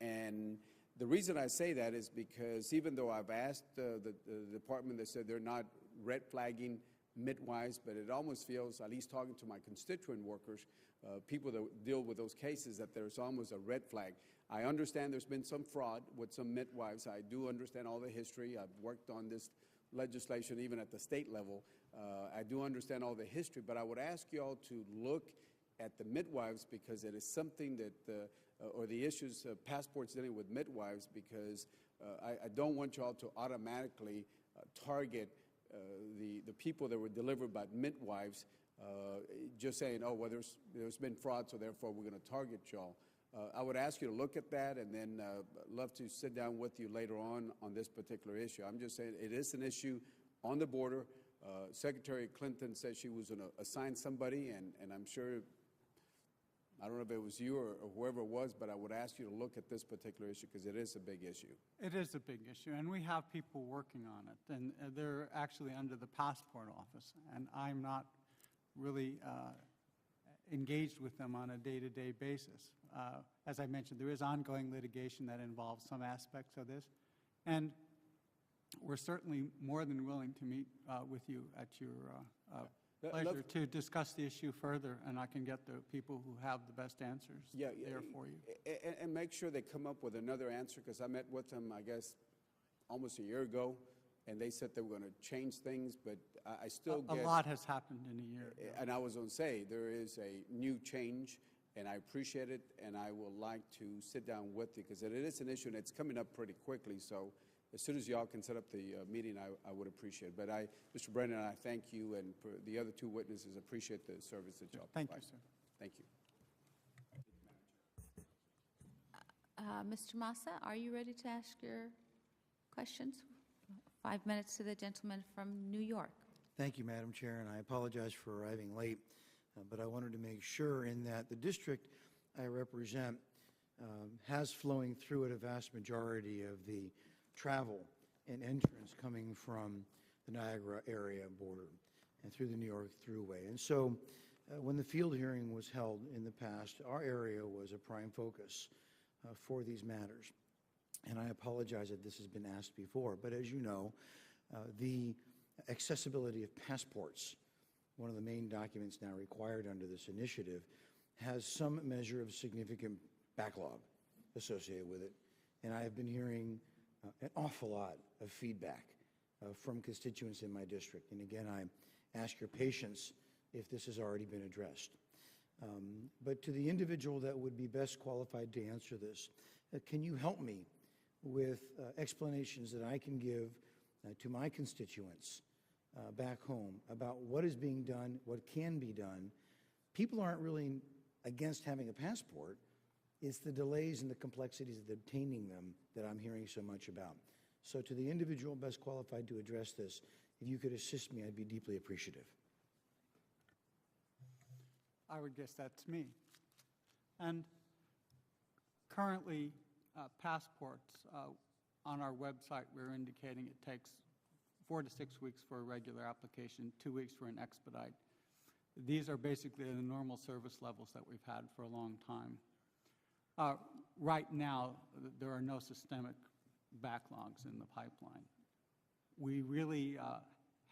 Speaker 9: And the reason I say that is because even though I've asked the department, they said they're not red flagging midwives, but it almost feels, at least talking to my constituent workers, people that deal with those cases, that there's almost a red flag. I understand there's been some fraud with some midwives. I do understand all the history. I've worked on this legislation even at the state level. I do understand all the history, but I would ask you all to look at the midwives because it is something that, or the issues of passports dealing with midwives, because I don't want you all to automatically target the people that were delivered by midwives, just saying, oh, well, there's been fraud, so therefore we're going to target y'all. I would ask you to look at that and then love to sit down with you later on this particular issue. I'm just saying it is an issue on the border. Secretary Clinton said she was going to assign somebody, and I'm sure, I don't know if it was you or whoever it was, but I would ask you to look at this particular issue because it is a big issue.
Speaker 5: It is a big issue, and we have people working on it, and they're actually under the passport office, and I'm not really engaged with them on a day-to-day basis. As I mentioned, there is ongoing litigation that involves some aspects of this, and we're certainly more than willing to meet with you at your pleasure to discuss the issue further, and I can get the people who have the best answers there for you.
Speaker 9: And make sure they come up with another answer, because I met with them, I guess, almost a year ago, and they said they were going to change things, but I still guess...
Speaker 5: A lot has happened in a year.
Speaker 9: And I was going to say, there is a new change and I appreciate it, and I would like to sit down with you, because it is an issue, and it's coming up pretty quickly, so as soon as y'all can set up the meeting, I would appreciate it. But Mr. Brennan, I thank you, and for the other two witnesses, appreciate the service that y'all provide.
Speaker 5: Thank you, sir.
Speaker 9: Thank you.
Speaker 8: Mr. Massa, are you ready to ask your questions? 5 minutes to the gentleman from New York.
Speaker 10: Thank you, Madam Chair, and I apologize for arriving late, but I wanted to make sure in that the district I represent has flowing through it a vast majority of the travel and entrance coming from the Niagara area border and through the New York Thruway. And so when the field hearing was held in the past, our area was a prime focus for these matters. And I apologize that this has been asked before, but as you know, the accessibility of passports, one of the main documents now required under this initiative, has some measure of significant backlog associated with it. And I have been hearing an awful lot of feedback from constituents in my district. And again, I ask your patience if this has already been addressed. But to the individual that would be best qualified to answer this, can you help me with explanations that I can give to my constituents back home about what is being done, what can be done? People aren't really against having a passport. It's the delays and the complexities of obtaining them that I'm hearing so much about. So to the individual best qualified to address this, if you could assist me, I'd be deeply appreciative.
Speaker 5: I would guess that's me. And currently, passports, on our website, we're indicating it takes 4 to 6 weeks for a regular application, 2 weeks for an expedite. These are basically the normal service levels that we've had for a long time. Right now, there are no systemic backlogs in the pipeline. We really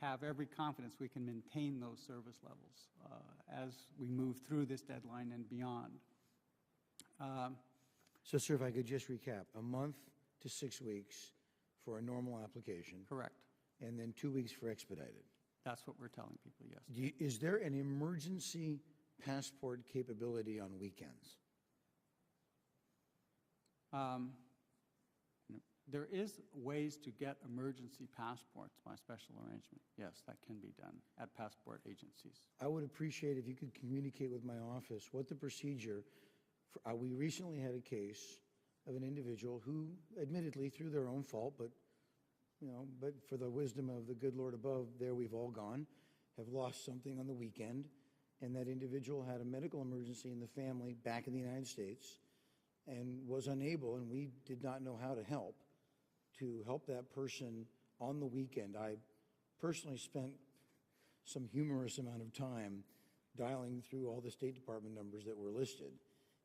Speaker 5: have every confidence we can maintain those service levels as we move through this deadline and beyond.
Speaker 10: So, sir, if I could just recap, a month to 6 weeks for a normal application.
Speaker 5: Correct.
Speaker 10: And then 2 weeks for expedited.
Speaker 5: That's what we're telling people, yes.
Speaker 10: Is there an emergency passport capability on weekends?
Speaker 5: There is ways to get emergency passports by special arrangement. Yes, that can be done at passport agencies.
Speaker 10: I would appreciate if you could communicate with my office what the procedure. We recently had a case of an individual who, admittedly through their own fault, but for the wisdom of the good Lord above, there we've all gone, have lost something on the weekend, and that individual had a medical emergency in the family back in the United States and was unable, and we did not know how to help that person on the weekend. I personally spent some humorous amount of time dialing through all the State Department numbers that were listed.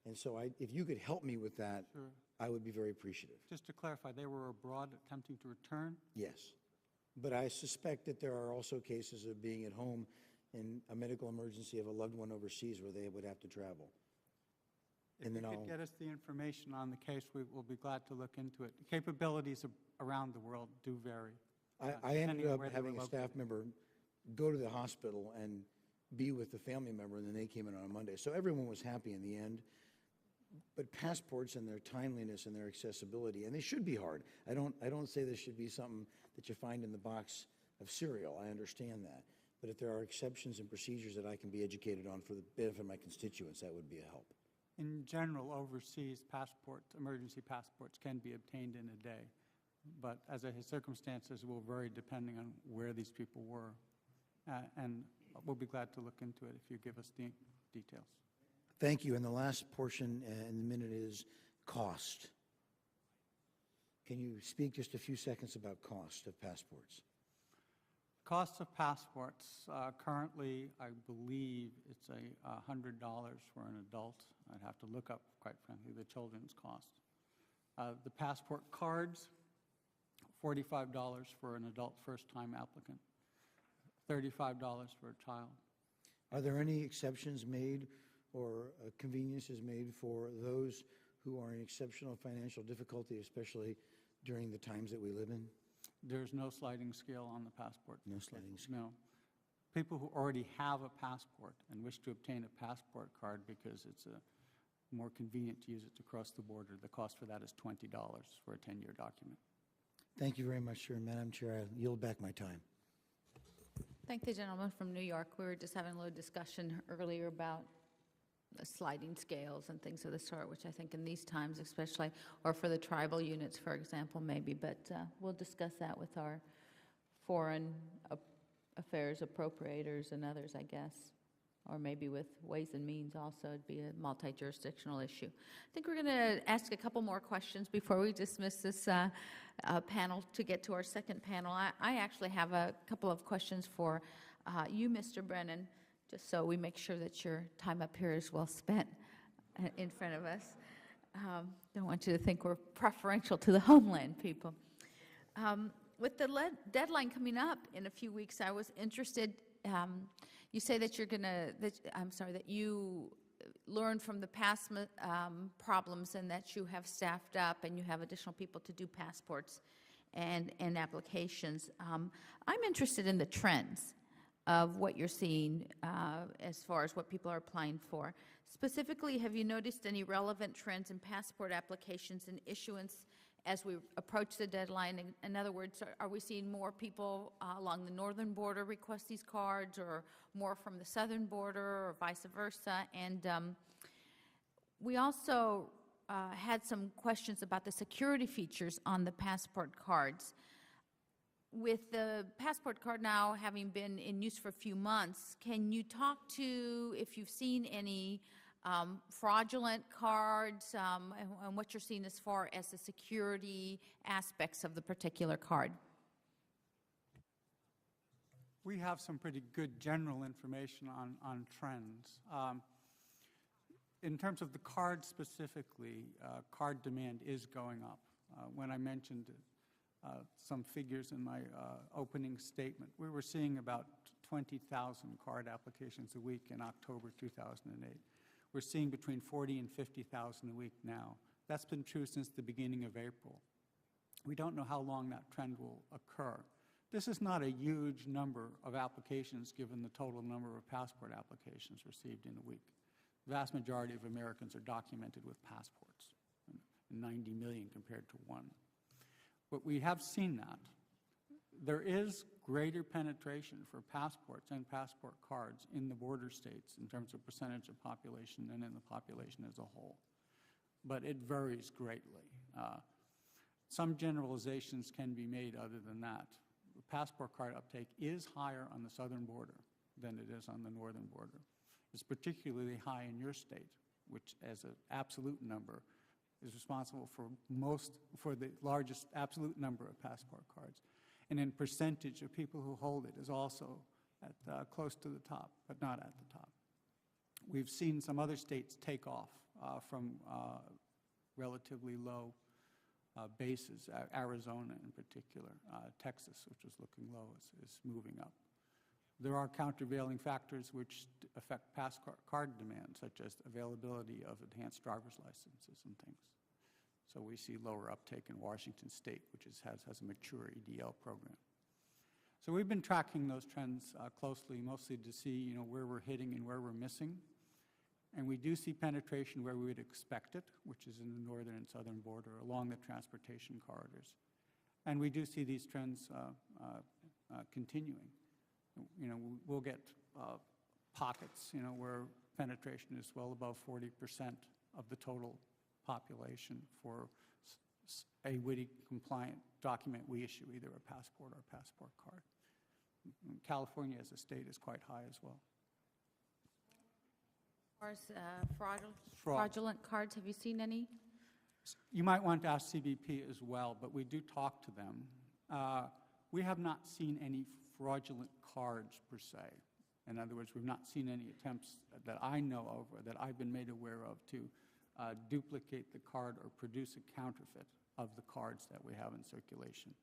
Speaker 10: And so if you could help me with that,
Speaker 5: Sure.
Speaker 10: I would be very appreciative.
Speaker 5: Just to clarify, they were abroad attempting to return?
Speaker 10: Yes. But I suspect that there are also cases of being at home in a medical emergency of a loved one overseas where they would have to travel.
Speaker 5: If you could get us the information on the case, we will be glad to look into it. Capabilities around the world do vary.
Speaker 10: I ended
Speaker 5: depending on
Speaker 10: up
Speaker 5: where they
Speaker 10: having
Speaker 5: were
Speaker 10: a staff
Speaker 5: located.
Speaker 10: member go to the hospital and be with the family member, and then they came in on a Monday. So everyone was happy in the end. But passports and their timeliness and their accessibility, and they should be hard. I don't say this should be something that you find in the box of cereal. I understand that. But if there are exceptions and procedures that I can be educated on for the benefit of my constituents, that would be a help.
Speaker 5: In general, overseas passports, emergency passports can be obtained in a day. But as his circumstances will vary depending on where these people were. And we'll be glad to look into it if you give us the details.
Speaker 10: Thank you. And the last portion in the minute is cost. Can you speak just a few seconds about cost of passports?
Speaker 5: Cost of passports, currently, I believe it's $100 for an adult. I'd have to look up, quite frankly, the children's cost. The passport cards, $45 for an adult first-time applicant, $35 for a child.
Speaker 10: Are there any exceptions made or conveniences made for those who are in exceptional financial difficulty, especially during the times that we live in?
Speaker 5: There's no sliding scale on the passport.
Speaker 10: No sliding scale.
Speaker 5: No. People who already have a passport and wish to obtain a passport card because it's more convenient to use it to cross the border. The cost for that is $20 for a 10-year document.
Speaker 10: Thank you very much, sir. Madam Chair, I yield back my time.
Speaker 8: Thank the gentleman from New York. We were just having a little discussion earlier about the sliding scales and things of the sort, which I think in these times especially, or for the tribal units, for example, maybe, but we'll discuss that with our foreign affairs appropriators and others, I guess, or maybe with Ways and Means also. It'd be a multi-jurisdictional issue. I think we're going to ask a couple more questions before we dismiss this panel to get to our second panel. I actually have a couple of questions for you, Mr. Brennan, just so we make sure that your time up here is well spent in front of us. Don't want you to think we're preferential to the Homeland people. With the deadline coming up in a few weeks, I was interested, you say that you're going to, that you learned from the past problems and that you have staffed up and you have additional people to do passports and applications. I'm interested in the trends of what you're seeing as far as what people are applying for. Specifically, have you noticed any relevant trends in passport applications and issuance as we approach the deadline? In other words, are we seeing more people along the northern border request these cards, or more from the southern border, or vice versa? And we also had some questions about the security features on the passport cards. With the passport card now having been in use for a few months, can you talk to if you've seen any fraudulent cards and what you're seeing as far as the security aspects of the particular card?
Speaker 5: We have some pretty good general information on trends. In terms of the card specifically, card demand is going up. When I mentioned some figures in my opening statement, we were seeing about 20,000 card applications a week in October 2008. We're seeing between 40 and 50,000 a week now. That's been true since the beginning of April. We don't know how long that trend will occur. This is not a huge number of applications given the total number of passport applications received in a week. The vast majority of Americans are documented with passports, 90 million compared to 1. But we have seen that. There is greater penetration for passports and passport cards in the border states in terms of percentage of population than in the population as a whole. But it varies greatly. Some generalizations can be made other than that. The passport card uptake is higher on the southern border than it is on the northern border. It's particularly high in your state, which as an absolute number is responsible for the largest absolute number of passport cards. And in percentage of people who hold it is also at close to the top, but not at the top. We've seen some other states take off from relatively low bases. Arizona in particular, Texas, which was looking low, is moving up. There are countervailing factors which affect passport card demand, such as availability of enhanced driver's licenses and things. So we see lower uptake in Washington State, which has a mature EDL program. So we've been tracking those trends closely, mostly to see where we're hitting and where we're missing. And we do see penetration where we would expect it, which is in the northern and southern border, along the transportation corridors. And we do see these trends continuing. We'll get pockets, where penetration is well above 40% of the total population for a WHTI compliant document we issue, either a passport or a passport card. California as a state is quite high as well.
Speaker 8: As far as fraudulent cards, have you seen any?
Speaker 5: You might want to ask CBP as well, but we do talk to them. We have not seen any fraudulent cards per se. In other words, we've not seen any attempts that I know of or that I've been made aware of to duplicate the card or produce a counterfeit of the cards that we have in circulation.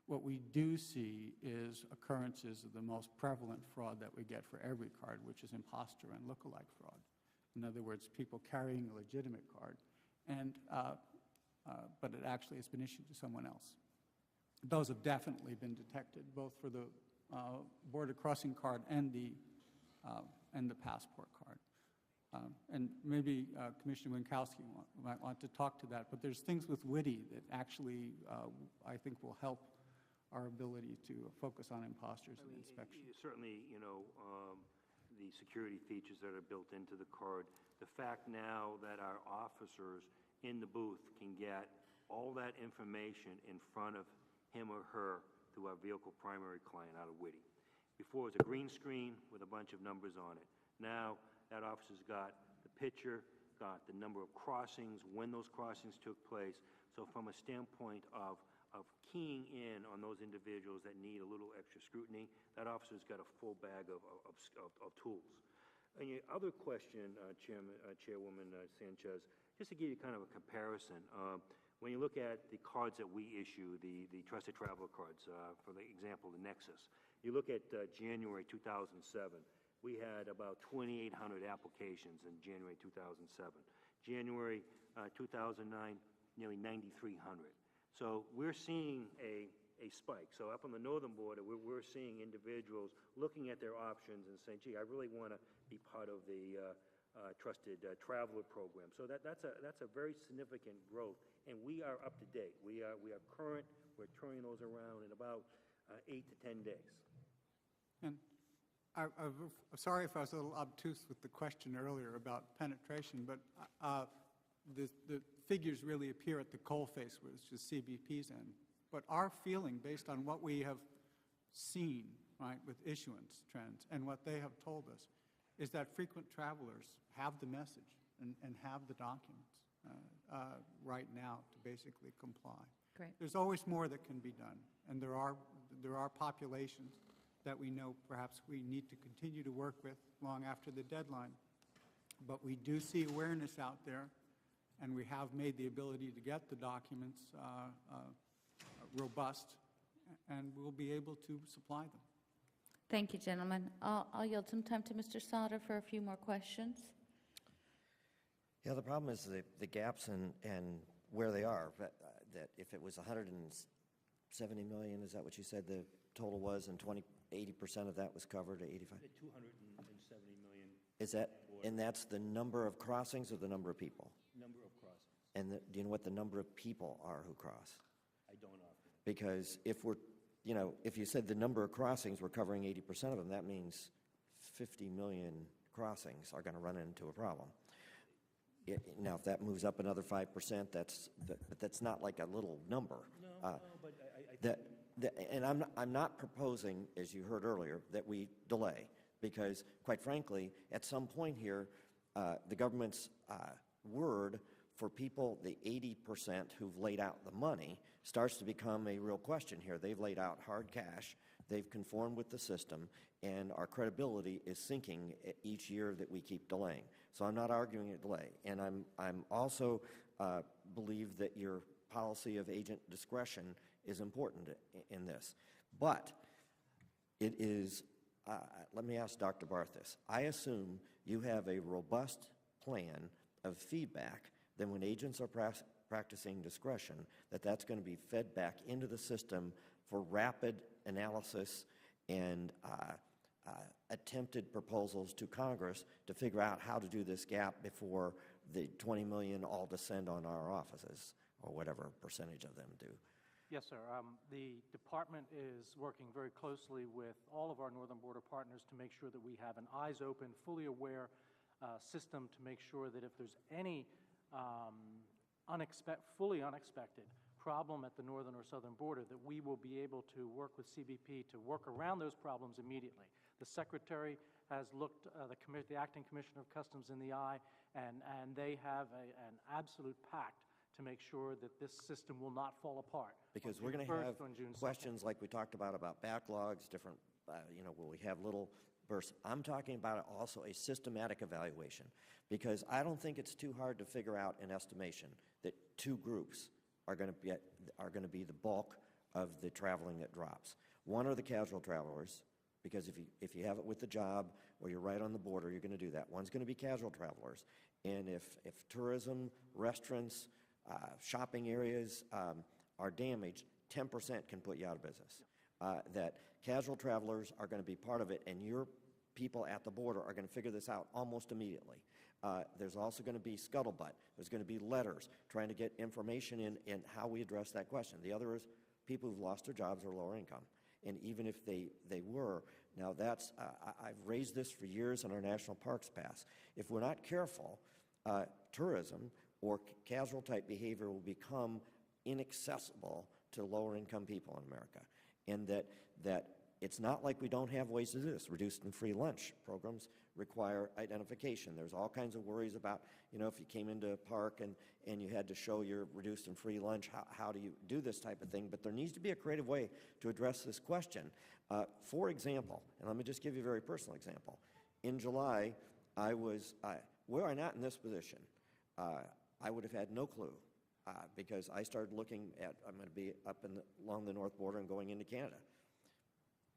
Speaker 5: What we do see is occurrences of the most prevalent fraud that we get for every card, which is imposter and lookalike fraud. In other words, people carrying a legitimate card, but it actually has been issued to someone else. Those have definitely been detected, both for the border crossing card and the passport card. And maybe Commissioner Winkowski might want to talk to that, but there's things with WHTI that actually, I think, will help our ability to focus on imposters and inspection.
Speaker 4: Certainly, the security features that are built into the card, the fact now that our officers in the booth can get all that information in front of him or her through our vehicle primary client out of WHTI. Before, it was a green screen with a bunch of numbers on it. Now, that officer's got the picture, got the number of crossings, when those crossings took place. So from a standpoint of keying in on those individuals that need a little extra scrutiny, that officer's got a full bag of tools. And your other question, Chairwoman Sanchez, just to give you kind of a comparison, when you look at the cards that we issue, the Trusted Traveler cards, for the example, the Nexus, you look at January 2007, we had about 2,800 applications in January 2007. January 2009, nearly 9,300. So we're seeing a spike. So up on the northern border, we're seeing individuals looking at their options and saying, gee, I really want to be part of the Trusted Traveler program. So that's a very significant growth, and we are up to date. We are current. We're turning those around in about 8 to 10 days.
Speaker 5: And I'm sorry if I was a little obtuse with the question earlier about penetration, but the figures really appear at the coalface, which is CBP's end. But our feeling, based on what we have seen, right, with issuance trends and what they have told us, is that frequent travelers have the message and have the documents right now to basically comply.
Speaker 8: Great.
Speaker 5: There's always more that can be done, and there are populations that we know perhaps we need to continue to work with long after the deadline. But we do see awareness out there, and we have made the ability to get the documents robust, and we'll be able to supply them.
Speaker 8: Thank you, gentlemen. I'll yield some time to Mr. Sauter for a few more questions.
Speaker 2: Yeah, the problem is the gaps and where they are. That if it was 170 million, is that what you said the total was, and 80% of that was covered, 85?
Speaker 4: 270 million.
Speaker 2: Is that, and that's the number of crossings or the number of people?
Speaker 4: Number of crossings.
Speaker 2: And do you know what the number of people are who cross?
Speaker 4: I don't often.
Speaker 2: Because if you said the number of crossings, we're covering 80% of them, that means 50 million crossings are going to run into a problem. Now, if that moves up another 5%, but that's not like a little number.
Speaker 4: No, but I think...
Speaker 2: And I'm not proposing, as you heard earlier, that we delay, because, quite frankly, at some point here, the government's word for people, the 80% who've laid out the money, starts to become a real question here. They've laid out hard cash, they've conformed with the system, and our credibility is sinking each year that we keep delaying. So I'm not arguing a delay, and I'm also believe that your policy of agent discretion is important in this. But it is, let me ask Dr. Barth this. I assume you have a robust plan of feedback that when agents are practicing discretion, that's going to be fed back into the system for rapid analysis and attempted proposals to Congress to figure out how to do this gap before the 20 million all descend on our offices, or whatever percentage of them do.
Speaker 3: Yes, sir. The department is working very closely with all of our northern border partners to make sure that we have an eyes open, fully aware system to make sure that if there's any fully unexpected problem at the northern or southern border, that we will be able to work with CBP to work around those problems immediately. The Secretary has looked the Acting Commissioner of Customs in the eye, and they have an absolute pact to make sure that this system will not fall apart.
Speaker 2: Because we're going to have questions like we talked about backlogs, different, will we have little bursts? I'm talking about also a systematic evaluation, because I don't think it's too hard to figure out an estimation that two groups are going to be the bulk of the traveling that drops. One are the casual travelers, because if you have it with the job or you're right on the border, you're going to do that. One's going to be casual travelers. And if tourism, restaurants, shopping areas are damaged, 10% can put you out of business. That casual travelers are going to be part of it, and your people at the border are going to figure this out almost immediately. There's also going to be scuttlebutt. There's going to be letters trying to get information in how we address that question. The other is people who've lost their jobs or lower income. And even if they were, now that's, I've raised this for years in our National Parks Pass. If we're not careful, tourism or casual type behavior will become inaccessible to lower income people in America. And that it's not like we don't have ways to do this. Reduced and free lunch programs require identification. There's all kinds of worries about, you know, if you came into a park and you had to show your reduced and free lunch, how do you do this type of thing? But there needs to be a creative way to address this question. For example, and let me just give you a very personal example. In July, were I not in this position, I would have had no clue because I started looking at, I'm going to be up along the north border and going into Canada.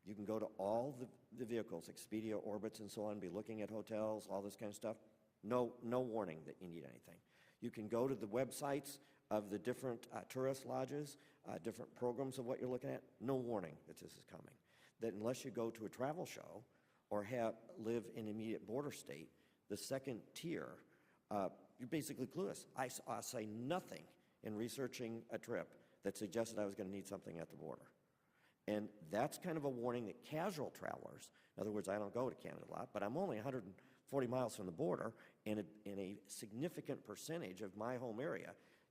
Speaker 2: You can go to all the vehicles, Expedia, Orbitz, and so on, be looking at hotels, all this kind of stuff. No warning that you need anything. You can go to the websites of the different tourist lodges, different programs of what you're looking at. No warning that this is coming. That unless you go to a travel show or live in immediate border state, the second tier, you're basically clueless. I say nothing in researching a trip that suggested I was going to need something at the border. And that's kind of a warning that casual travelers, in other words, I don't go to Canada a lot, but I'm only 140 miles from the border, and a significant percentage of my home area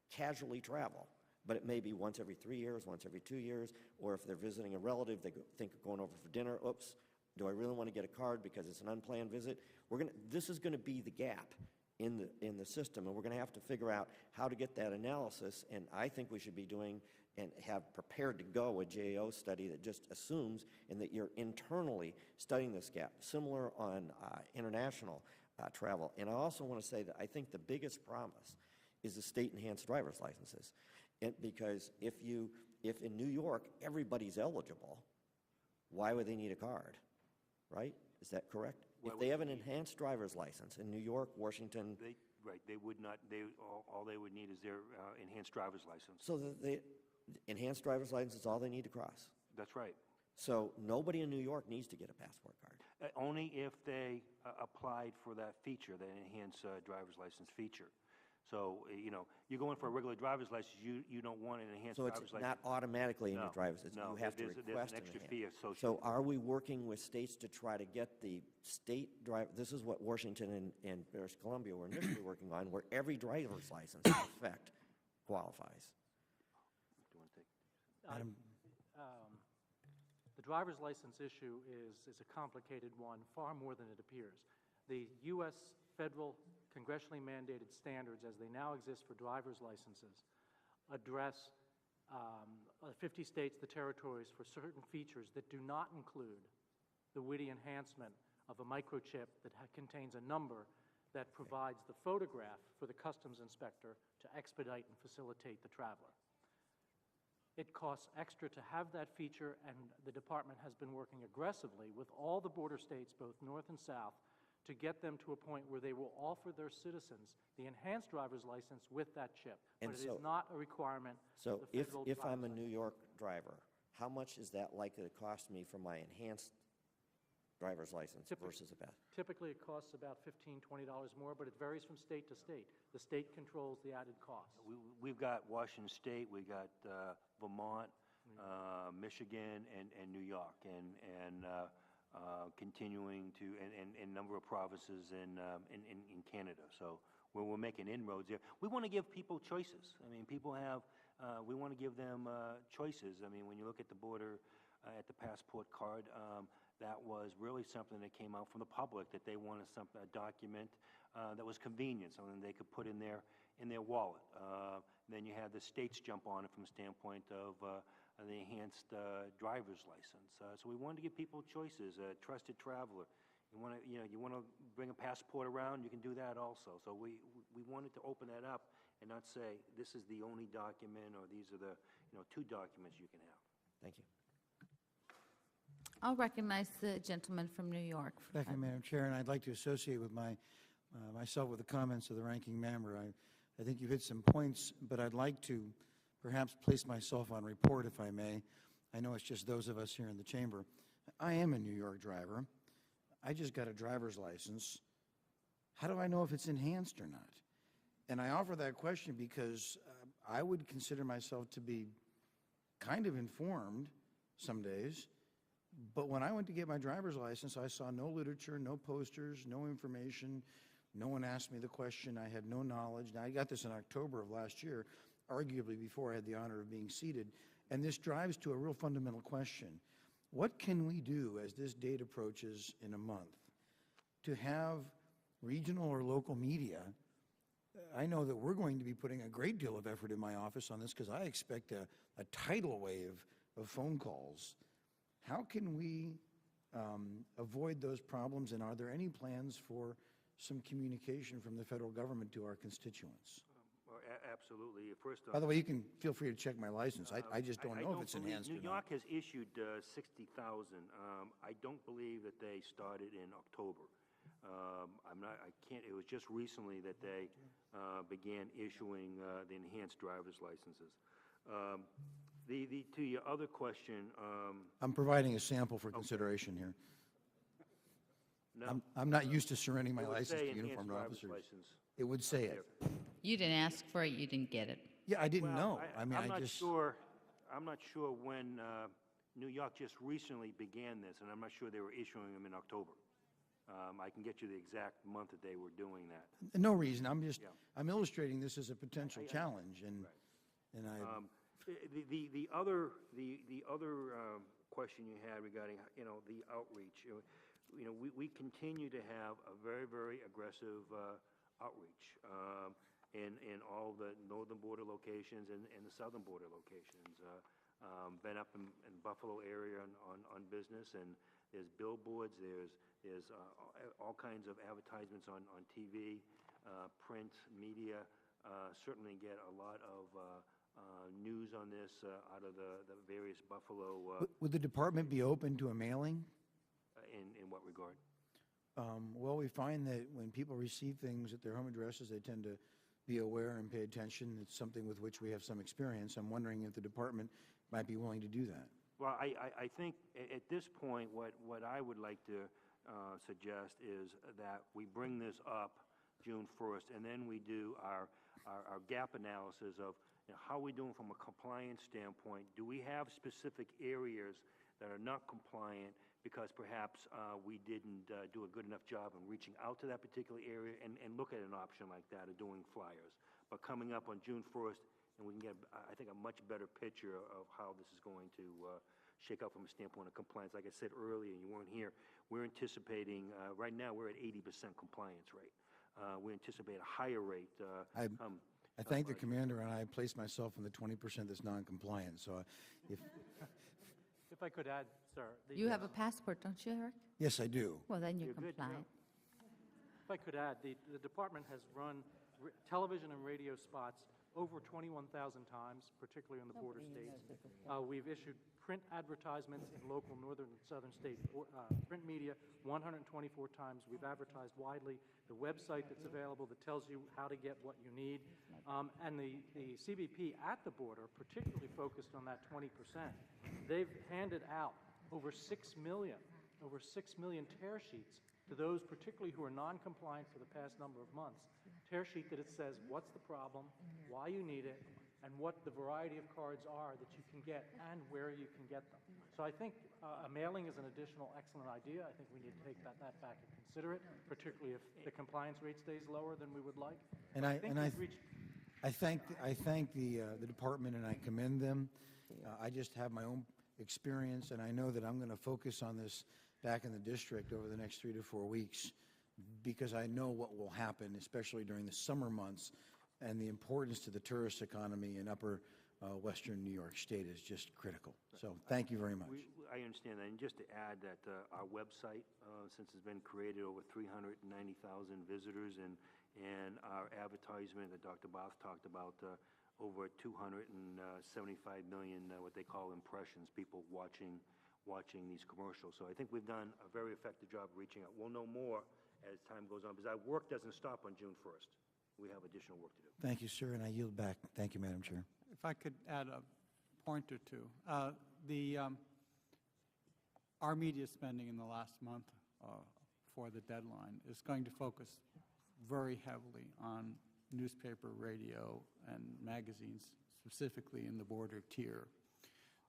Speaker 2: casually travel. But it may be once every 3 years, once every 2 years, or if they're visiting a relative, they think of going over for dinner. Oops, do I really want to get a card because it's an unplanned visit? This is going to be the gap in the system, and we're going to have to figure out how to get that analysis, and I think we should be doing and have prepared to go a GAO study that just assumes and that you're internally studying this gap, similar on international travel. And I also want to say that I think the biggest promise is the state-enhanced driver's licenses. Because if in New York everybody's eligible, why would they need a card, right? Is that correct? If they have an enhanced driver's license in New York, Washington...
Speaker 4: Right, they would not, all they would need is their enhanced driver's license.
Speaker 2: So the enhanced driver's license is all they need to cross.
Speaker 4: That's right.
Speaker 2: So nobody in New York needs to get a passport card.
Speaker 4: Only if they applied for that feature, that enhanced driver's license feature. So, you know, you go in for a regular driver's license, you don't want an enhanced driver's license.
Speaker 2: So it's not automatically in your driver's license.
Speaker 4: No,
Speaker 2: you have to
Speaker 4: there's
Speaker 2: request
Speaker 4: an extra
Speaker 2: enhanced.
Speaker 4: fee associated.
Speaker 2: So are we working with states to try to get the state driver? This is what Washington and British Columbia were initially working on, where every driver's license, in effect, qualifies.
Speaker 4: Do you want to take?
Speaker 3: The driver's license issue is a complicated one, far more than it appears. The U.S. federal congressionally mandated standards, as they now exist for driver's licenses, address 50 states, the territories, for certain features that do not include the witty enhancement of a microchip that contains a number that provides the photograph for the customs inspector to expedite and facilitate the traveler. It costs extra to have that feature, and the department has been working aggressively with all the border states, both north and south, to get them to a point where they will offer their citizens the enhanced driver's license with that chip.
Speaker 2: And
Speaker 3: but it is not a requirement.
Speaker 2: So
Speaker 3: of the federal
Speaker 2: if I'm a
Speaker 3: driver's
Speaker 2: New York driver, how much is that likely to cost me for my enhanced driver's license versus a pass?
Speaker 3: Typically, it costs about $15, $20 more, but it varies from state to state. The state controls the added cost.
Speaker 4: We've got Washington State, we got Vermont, Michigan, and New York, and continuing to, and number of provinces in Canada. So we're making inroads there. We want to give people choices. I mean, people have, we want to give them choices. I mean, when you look at the border, at the passport card, that was really something that came out from the public, that they wanted a document that was convenient, something they could put in their wallet. Then you have the states jump on it from a standpoint of the enhanced driver's license. So we wanted to give people choices. A trusted traveler. You want to bring a passport around, you can do that also. So we wanted to open that up and not say this is the only document or these are the 2 documents you can have.
Speaker 2: Thank you.
Speaker 8: I'll recognize the gentleman from New York.
Speaker 10: Thank you, Madam Chair, and I'd like to associate with myself with the comments of the ranking member. I think you've hit some points, but I'd like to perhaps place myself on report, if I may. I know it's just those of us here in the chamber. I am a New York driver. I just got a driver's license how do I know if it's enhanced or not? And I offer that question because I would consider myself to be kind of informed some days, but when I went to get my driver's license, I saw no literature, no posters, no information. No one asked me the question. I had no knowledge. Now, I got this in October of last year, arguably before I had the honor of being seated, and this drives to a real fundamental question. What can we do as this date approaches in a month to have regional or local media? I know that we're going to be putting a great deal of effort in my office on this because I expect a tidal wave of phone calls. How can we avoid those problems, and are there any plans for some communication from the federal government to our constituents?
Speaker 4: Well, absolutely. First off,
Speaker 10: By the way, you can feel free to check my license. I just don't know if it's enhanced or
Speaker 4: New
Speaker 10: not.
Speaker 4: York has issued 60,000. I don't believe that they started in October. It was just recently that they began issuing the enhanced driver's licenses. To your other question,
Speaker 10: I'm providing a sample for consideration here.
Speaker 4: no.
Speaker 10: I'm not used to surrendering my
Speaker 4: It would
Speaker 10: license
Speaker 4: say
Speaker 10: to
Speaker 4: enhanced
Speaker 10: uniformed
Speaker 4: driver's
Speaker 10: officers.
Speaker 4: license
Speaker 10: It would say it.
Speaker 8: You didn't ask for it, you didn't get it.
Speaker 10: Yeah, I didn't
Speaker 4: Well,
Speaker 10: know. I mean,
Speaker 4: I'm
Speaker 10: I
Speaker 4: not
Speaker 10: just...
Speaker 4: sure. I'm not sure when New York just recently began this, and I'm not sure they were issuing them in October. I can get you the exact month that they were doing that.
Speaker 10: No reason. I'm just,
Speaker 4: Yeah.
Speaker 10: I'm illustrating this as a potential challenge, and I...
Speaker 4: The other question you had regarding the outreach, we continue to have a very, very aggressive outreach in all the northern border locations and the southern border locations. Been up in Buffalo area on business, and there's billboards, there's all kinds of advertisements on TV, print, media. Certainly get a lot of news on this out of the various Buffalo.
Speaker 10: Would the department be open to a mailing?
Speaker 4: In what regard?
Speaker 10: Well, we find that when people receive things at their home addresses, they tend to be aware and pay attention. It's something with which we have some experience. I'm wondering if the department might be willing to do that.
Speaker 4: Well, I think at this point, what I would like to suggest is that we bring this up June 1st, and then we do our gap analysis of how we're doing from a compliance standpoint. Do we have specific areas that are not compliant because perhaps we didn't do a good enough job in reaching out to that particular area, and look at an option like that of doing flyers. But coming up on June 1st, and we can get, I think, a much better picture of how this is going to shake out from a standpoint of compliance. Like I said earlier, you weren't here, we're anticipating, right now we're at 80% compliance rate. We anticipate a higher rate.
Speaker 10: I thank the commander, and I place myself in the 20% that's non-compliant. So
Speaker 3: If I could add, sir.
Speaker 8: You have a passport, don't you, Eric?
Speaker 10: yes, I do.
Speaker 8: Well, then you're
Speaker 4: You're good, yeah.
Speaker 8: compliant.
Speaker 3: If I could add, the department has run television and radio spots over 21,000 times, particularly in the border states. We've issued print advertisements in local northern and southern state print media 124 times. We've advertised widely. The website that's available that tells you how to get what you need. And the CBP at the border, particularly focused on that 20%, they've handed out over 6 million tear sheets to those particularly who are non-compliant for the past number of months. Tear sheet that it says what's the problem, why you need it, and what the variety of cards are that you can get and where you can get them. So I think a mailing is an additional excellent idea. I think we need to take that back and consider it, particularly if the compliance rate stays lower than we would like.
Speaker 10: And I thank the department, and I commend them. I just have my own experience, and I know that I'm going to focus on this back in the district over the next 3 to 4 weeks, because I know what will happen, especially during the summer months, and the importance to the tourist economy in upper western New York State is just critical. So thank you very much.
Speaker 4: I understand that. And just to add that our website, since it's been created, over 390,000 visitors, and our advertisement that Dr. Both talked about, over 275 million, what they call impressions, people watching these commercials. So I think we've done a very effective job of reaching out. We'll know more as time goes on, because our work doesn't stop on June 1st. We have additional work to do.
Speaker 10: Thank you, sir, and I yield back. Thank you, Madam Chair.
Speaker 5: If I could add a point or two. Our media spending in the last month for the deadline is going to focus very heavily on newspaper, radio, and magazines, specifically in the border tier.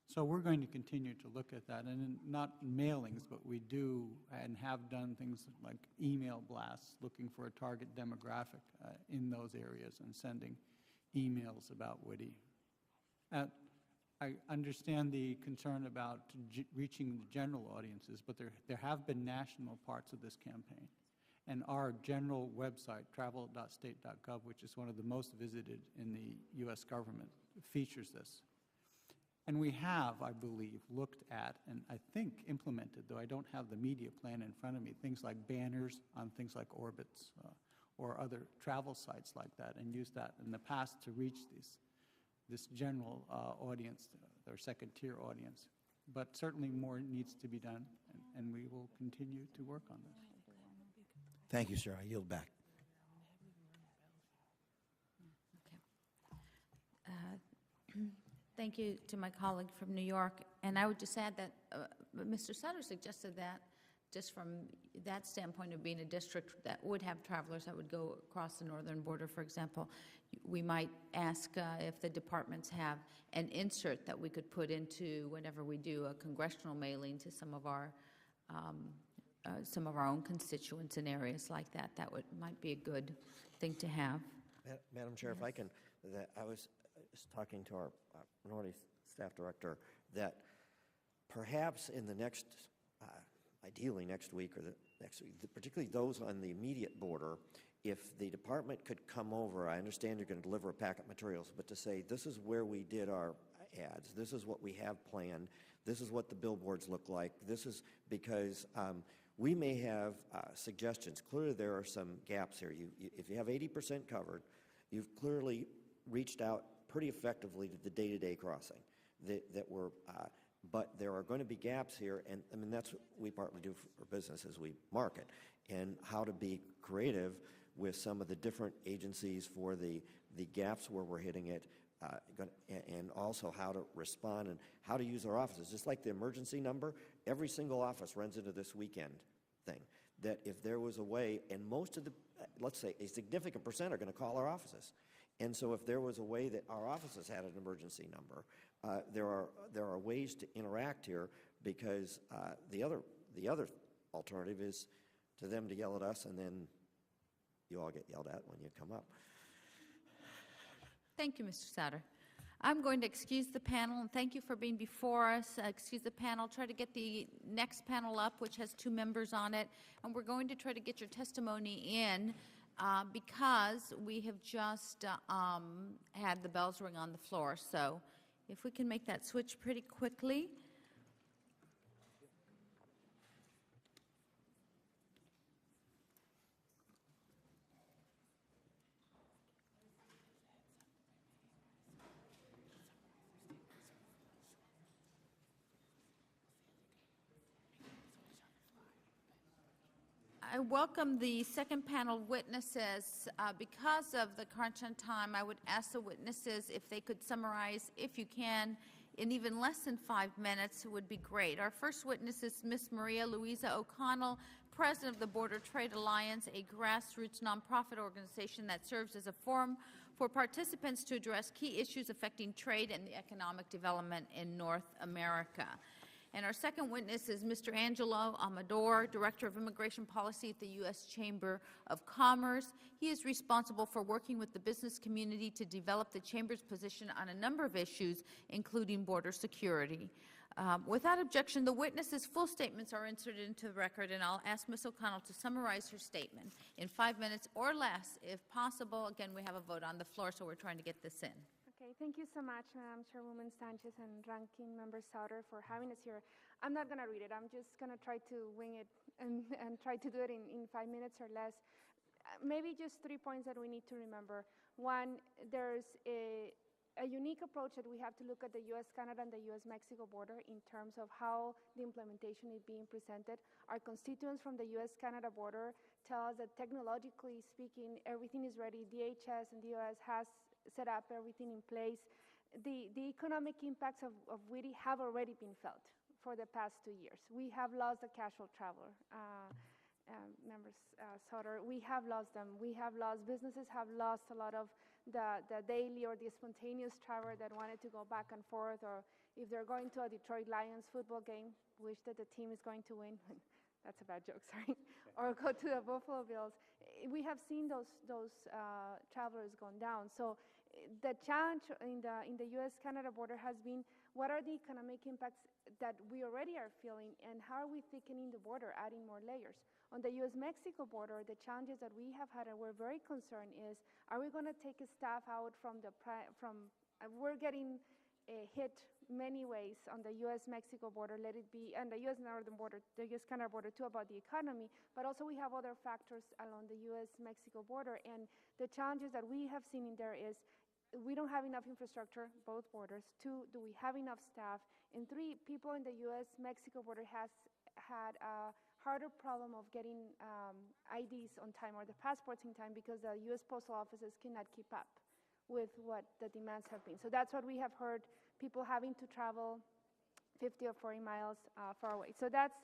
Speaker 5: So we're going to continue to look at that, and not mailings, but we do and have done things like email blasts, looking for a target demographic in those areas and sending emails about Woody. I understand the concern about reaching the general audiences, but there have been national parts of this campaign. And our general website, travel.state.gov, which is one of the most visited in the U.S. government, features this. And we have, I believe, looked at and I think implemented, though I don't have the media plan in front of me, things like banners on things like orbits or other travel sites like that, and used that in the past to reach this general audience, their second-tier audience. But certainly more needs to be done, and we will continue to work on this.
Speaker 10: Thank you, sir. I yield back.
Speaker 8: Thank you to my colleague from New York. And I would just add that Mr. Sutter suggested that just from that standpoint of being a district that would have travelers that would go across the northern border, for example, we might ask if the departments have an insert that we could put into whenever we do a congressional mailing to some of our own constituents in areas like that. That might be a good thing to have.
Speaker 2: Madam Chair, if I can, I was talking to our minority staff director that perhaps in the next, ideally next week or the next week, particularly those on the immediate border, if the department could come over, I understand you're going to deliver a packet of materials, but to say this is where we did our ads, this is what we have planned, this is what the billboards look like, this is because we may have suggestions. Clearly there are some gaps here. If you have 80% covered, you've clearly reached out pretty effectively to the day-to-day crossing but there are going to be gaps here, and I mean that's what we partly do for business as we market, and how to be creative with some of the different agencies for the gaps where we're hitting it, and also how to respond and how to use our offices. Just like the emergency number, every single office runs into this weekend thing, that if there was a way, and most of the, let's say a significant percent are going to call our offices. And so if there was a way that our offices had an emergency number, there are ways to interact here, because the other alternative is to them to yell at us, and then you all get yelled at when you come up.
Speaker 8: Thank you, Mr. Sauter. I'm going to excuse the panel, and thank you for being before us. Excuse the panel. Try to get the next panel up, which has 2 members on it, and we're going to try to get your testimony in because we have just had the bells ring on the floor. So if we can make that switch pretty quickly. I welcome the second panel witnesses. Because of the crunch on time, I would ask the witnesses if they could summarize, if you can, in even less than 5 minutes, it would be great. Our first witness is Ms. Maria Louisa O'Connell, President of the Border Trade Alliance, a grassroots nonprofit organization that serves as a forum for participants to address key issues affecting trade and the economic development in North America. And our second witness is Mr. Angelo Amador, Director of Immigration Policy at the U.S. Chamber of Commerce. He is responsible for working with the business community to develop the Chamber's position on a number of issues, including border security. Without objection, the witnesses' full statements are inserted into the record, and I'll ask Ms. O'Connell to summarize her statement in 5 minutes or less, if possible. Again, we have a vote on the floor, so we're trying to get this in.
Speaker 11: Okay, thank you so much, Madam Chairwoman Sanchez and Ranking Member Sauter, for having us here. I'm not going to read it. I'm just going to try to wing it and try to do it in 5 minutes or less. Maybe just 3 points that we need to remember. One, there's a unique approach that we have to look at the U.S.-Canada and the U.S.-Mexico border in terms of how the implementation is being presented. Our constituents from the U.S.-Canada border tell us that technologically speaking, everything is ready. DHS and DOS has set up everything in place. The economic impacts of WHTI have already been felt for the past 2 years. We have lost a casual traveler. Members Sauter, we have lost them. We have lost, businesses have lost a lot of the daily or the spontaneous traveler that wanted to go back and forth, or if they're going to a Detroit Lions football game, wish that the team is going to win. That's a bad joke, sorry. Or go to the Buffalo Bills. We have seen those travelers gone down. So the challenge in the U.S.-Canada border has been, what are the economic impacts that we already are feeling, and how are we thickening the border, adding more layers? On the U.S.-Mexico border, the challenges that we have had and we're very concerned is, are we going to take a staff out from we're getting hit many ways on the U.S.-Mexico border, let it be, and the U.S. northern border, the U.S.-Canada border too, about the economy, but also we have other factors along the U.S.-Mexico border, and the challenges that we have seen in there is, we don't have enough infrastructure, both borders. 2, do we have enough staff? And 3, people in the U.S.-Mexico border has had a harder problem of getting IDs on time, or the passports in time, because the U.S. postal offices cannot keep up with what the demands have been. So that's what we have heard, people having to travel 50 or 40 miles far away. So that's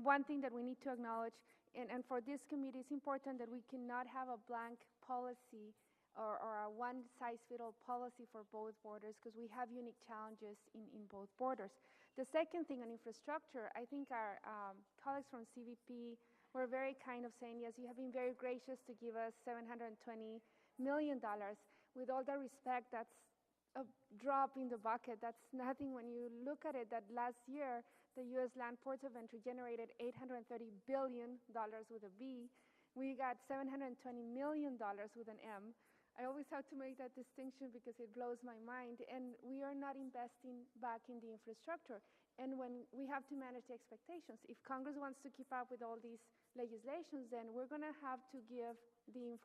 Speaker 11: one thing that we need to acknowledge. And for this committee, it's important that we cannot have a blank policy or a one-size-fits-all policy for both borders, because we have unique challenges in both borders. The second thing on infrastructure, I think our colleagues from CBP were very kind of saying, yes, you have been very gracious to give us $720 million. With all the respect, that's a drop in the bucket. That's nothing when you look at it, that last year, the U.S. Land Ports of Entry generated $830 billion with a B. We got $720 million with an M. I always have to make that distinction because it blows my mind. And we are not investing back in the infrastructure. And when we have to manage the expectations, if Congress wants to keep up with all these legislations, then we're going to have to give the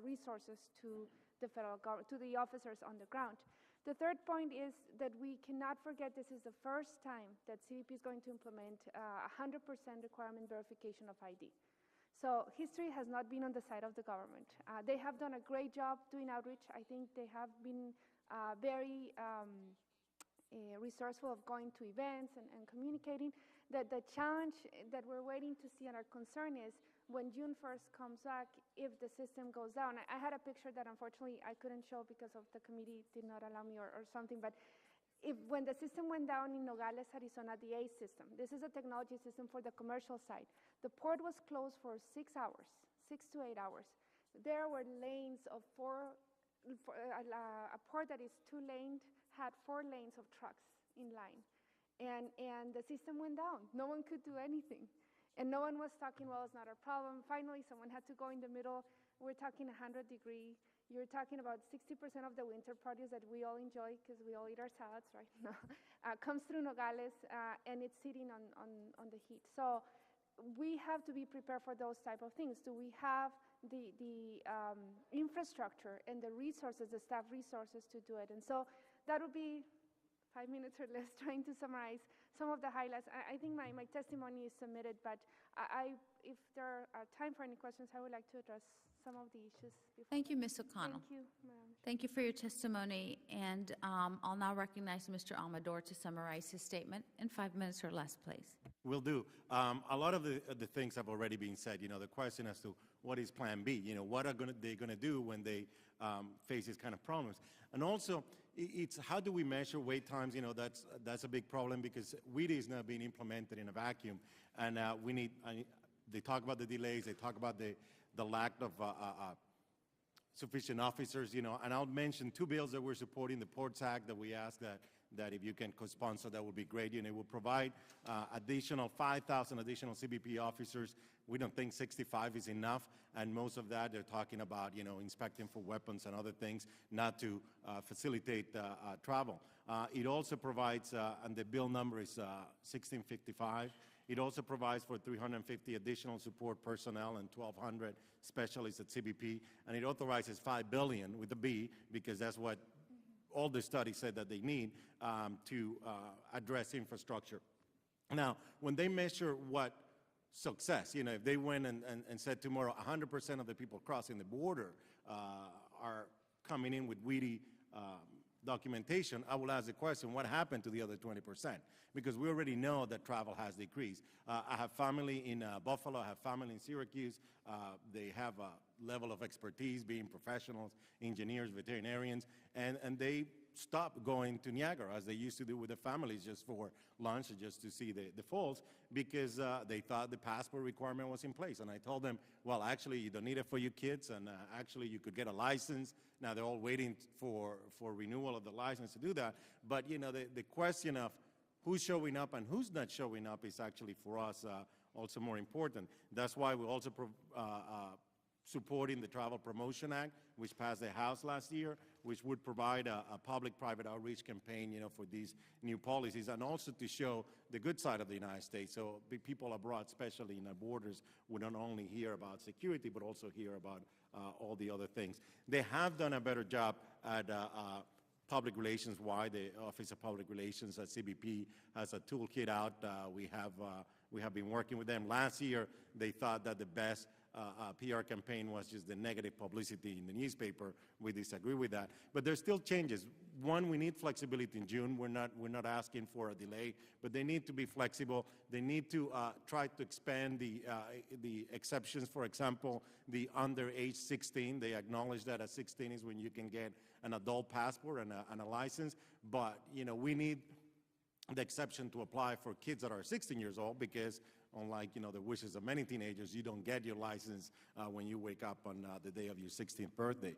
Speaker 11: resources to the federal government, to the officers on the ground. The third point is that we cannot forget this is the first time that CBP is going to implement 100% requirement verification of ID. So history has not been on the side of the government. They have done a great job doing outreach. I think they have been very resourceful of going to events and communicating. That the challenge that we're waiting to see and our concern is, when June 1st comes back, if the system goes down. I had a picture that unfortunately I couldn't show because of the committee did not allow me or something, but when the system went down in Nogales, Arizona, the ACE system, this is a technology system for the commercial side. The port was closed for 6 hours, 6 to 8 hours. There were lanes of a port that is 2-laned had 4 lanes of trucks in line. And the system went down. No one could do anything. And no one was talking, well, it's not our problem. Finally, someone had to go in the middle. We're talking 100 degrees. You're talking about 60% of the winter produce that we all enjoy because we all eat our salads, right? Comes through Nogales, and it's sitting on the heat. So we have to be prepared for those type of things. Do we have the infrastructure and the resources, the staff resources to do it? And so that would be 5 minutes or less trying to summarize some of the highlights. I think my testimony is submitted, but if there are time for any questions, I would like to address some of the issues.
Speaker 8: Thank you, Ms. O'Connell.
Speaker 11: Thank you, Madam.
Speaker 8: Thank you for your testimony, and I'll now recognize Mr. Amador to summarize his statement in 5 minutes or less, please.
Speaker 12: Will do. A lot of the things have already been said. You know, the question as to what is Plan B? You know, what are they going to do when they face these kind of problems? And also, it's how do we measure wait times? You know, that's a big problem because WHTI is not being implemented in a vacuum, and we need. They talk about the delays. They talk about the lack of sufficient officers. You know, and I'll mention 2 bills that we're supporting: the Ports Act that we ask that if you can co-sponsor, that would be great. You know, it will provide additional 5,000 additional CBP officers. We don't think 65 is enough, and most of that they're talking about, you know, inspecting for weapons and other things, not to facilitate travel. It also provides, and the bill number is 1655. It also provides for 350 additional support personnel and 1,200 specialists at CBP, and it authorizes $5 billion with a B because that's what all the studies said that they need to address infrastructure. Now, when they measure what success, you know, if they went and said tomorrow 100% of the people crossing the border are coming in with WHTI documentation, I will ask the question, what happened to the other 20%? Because we already know that travel has decreased. I have family in Buffalo, I have family in Syracuse. They have a level of expertise, being professionals, engineers, veterinarians, and they stopped going to Niagara as they used to do with their families just for lunch or just to see the falls because they thought the passport requirement was in place. And I told them, well, actually, you don't need it for your kids, and actually, you could get a license. Now they're all waiting for renewal of the license to do that. But, you know, the question of who's showing up and who's not showing up is actually, for us, also more important. That's why we're also supporting the Travel Promotion Act, which passed the House last year, which would provide a public-private outreach campaign, you know, for these new policies, and also to show the good side of the United States. So people abroad, especially in our borders, would not only hear about security, but also hear about all the other things. They have done a better job at public relations. Why? The Office of Public Relations at CBP has a toolkit out. We have been working with them. Last year, they thought that the best PR campaign was just the negative publicity in the newspaper. We disagree with that. But there's still changes. One, we need flexibility in June. We're not asking for a delay, but they need to be flexible. They need to try to expand the exceptions. For example, the under age 16. They acknowledge that at 16 is when you can get an adult passport and a license. But, you know, we need the exception to apply for kids that are 16 years old because unlike, you know, the wishes of many teenagers, you don't get your license when you wake up on the day of your 16th birthday.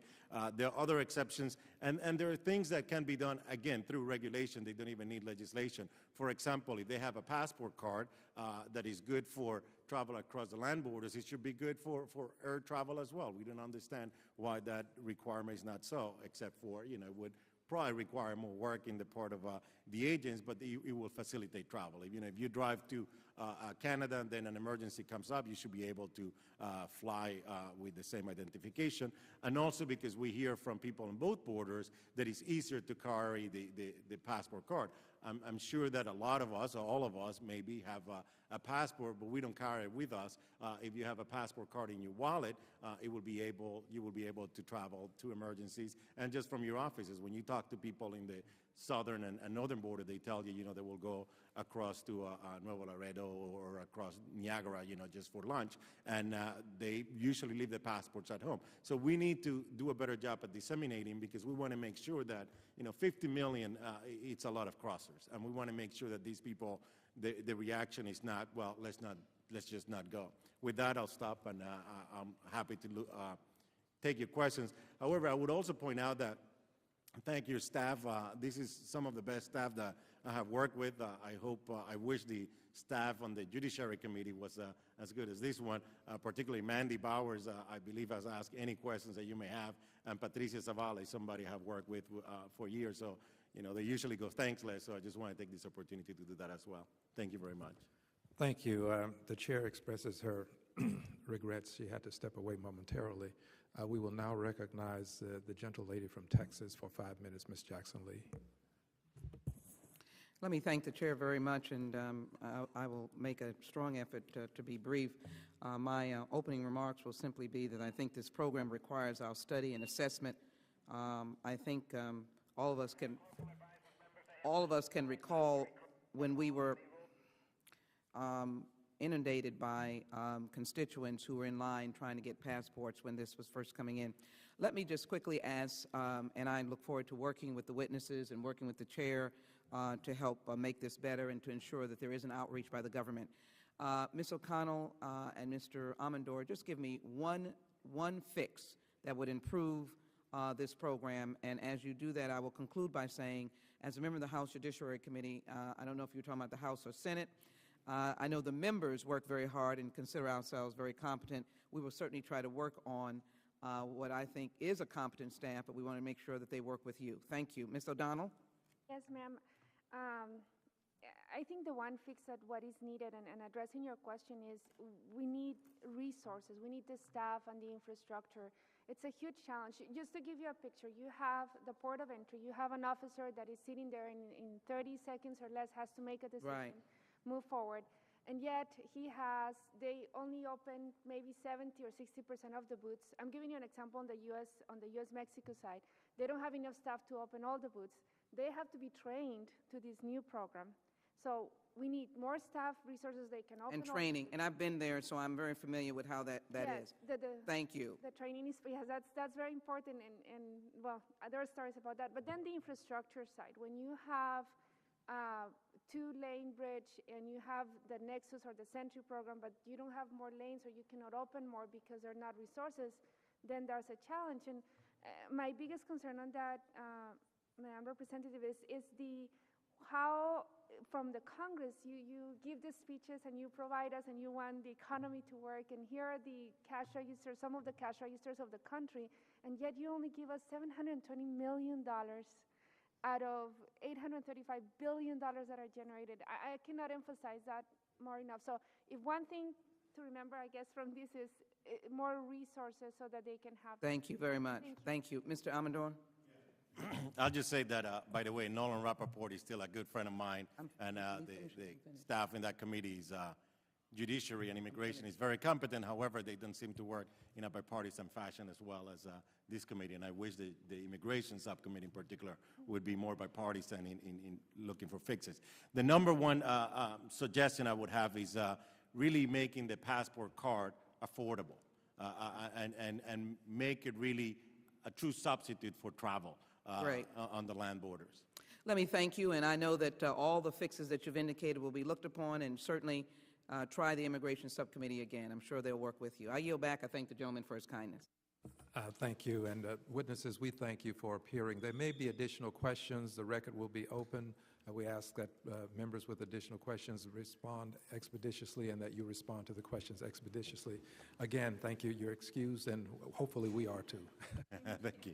Speaker 12: There are other exceptions, and there are things that can be done, again, through regulation. They don't even need legislation. For example, if they have a passport card that is good for travel across the land borders, it should be good for air travel as well. We don't understand why that requirement is not so, except for, you know, it would probably require more work in the part of the agents, but it will facilitate travel. If you drive to Canada and then an emergency comes up, you should be able to fly with the same identification. And also because we hear from people on both borders that it's easier to carry the passport card. I'm sure that a lot of us, or all of us, maybe have a passport, but we don't carry it with us. If you have a passport card in your wallet, you will be able to travel to emergencies. And just from your offices, when you talk to people in the southern and northern border, they tell you, they will go across to Nuevo Laredo or across Niagara, just for lunch, and they usually leave their passports at home. So we need to do a better job at disseminating because we want to make sure that, 50 million, it's a lot of crossers, and we want to make sure that these people, the reaction is not, well, let's just not go. With that, I'll stop, and I'm happy to take your questions. However, I would also point out that thank your staff. This is some of the best staff that I have worked with. I wish the staff on the Judiciary Committee was as good as this one, particularly Mandy Bowers, I believe, has asked any questions that you may have, and Patricia Zavala, somebody I have worked with for years. So, they usually go thankless, so I just want to take this opportunity to do that as well. Thank you very much.
Speaker 6: Thank you. The chair expresses her regrets she had to step away momentarily. We will now recognize the gentle lady from Texas for 5 minutes, Ms. Jackson Lee.
Speaker 13: Let me thank the chair very much, and I will make a strong effort to be brief. My opening remarks will simply be that I think this program requires our study and assessment. I think all of us can recall when we were inundated by constituents who were in line trying to get passports when this was first coming in. Let me just quickly ask, and I look forward to working with the witnesses and working with the chair to help make this better and to ensure that there is an outreach by the government. Ms. O'Connell and Mr. Amandor, just give me one fix that would improve this program, and as you do that, I will conclude by saying, as a member of the House Judiciary Committee, I don't know if you're talking about the House or Senate, I know the members work very hard and consider ourselves very competent. We will certainly try to work on what I think is a competent staff, but we want to make sure that they work with you. Thank you. Ms. O'Donnell?
Speaker 11: Yes, ma'am. I think the one fix that what is needed, and addressing your question, is we need resources. We need the staff and the infrastructure. It's a huge challenge. Just to give you a picture, you have the port of entry. You have an officer that is sitting there in 30 seconds or less, has to make a decision. Right. Move forward, and yet they only open maybe 70 or 60% of the booths. I'm giving you an example on the U.S. Mexico side. They don't have enough staff to open all the booths. They have to be trained to this new program. So we need more staff, resources they can open.
Speaker 13: And training, and I've been there, so I'm very familiar with how that
Speaker 11: Yes,
Speaker 13: is. Thank you.
Speaker 11: The training is, yes, that's very important, and well, there are stories about that. But then the infrastructure side, when you have two-lane bridge and you have the Nexus or the Sentry program, but you don't have more lanes or you cannot open more because there are not resources, then there's a challenge. And my biggest concern on that, Madam Representative, is how from the Congress you give the speeches and you provide us and you want the economy to work, and here are the cash registers, some of the cash registers of the country, and yet you only give us $720 million out of $835 billion that are generated. I cannot emphasize that more enough. So if one thing to remember, I guess, from this is more resources so that they can have.
Speaker 13: Thank you very much. Thank you. Mr. Amador?
Speaker 12: I'll just say that, by the way, Nolan Rappaport is still a good friend of mine, and the staff in that committee's judiciary and immigration is very competent. However, they don't seem to work in a bipartisan fashion as well as this committee, and I wish the immigration subcommittee in particular would be more bipartisan in looking for fixes. The number one suggestion I would have is really making the passport card affordable and make it really a true substitute for travel on the land borders.
Speaker 13: Let me thank you, and I know that all the fixes that you've indicated will be looked upon, and certainly try the Immigration Subcommittee again. I'm sure they'll work with you. I yield back. I thank the gentleman for his kindness.
Speaker 6: Thank you, and witnesses, we thank you for appearing. There may be additional questions. The record will be open. We ask that members with additional questions respond expeditiously and that you respond to the questions expeditiously. Again, thank you. You're excused, and hopefully we are too.
Speaker 12: Thank you.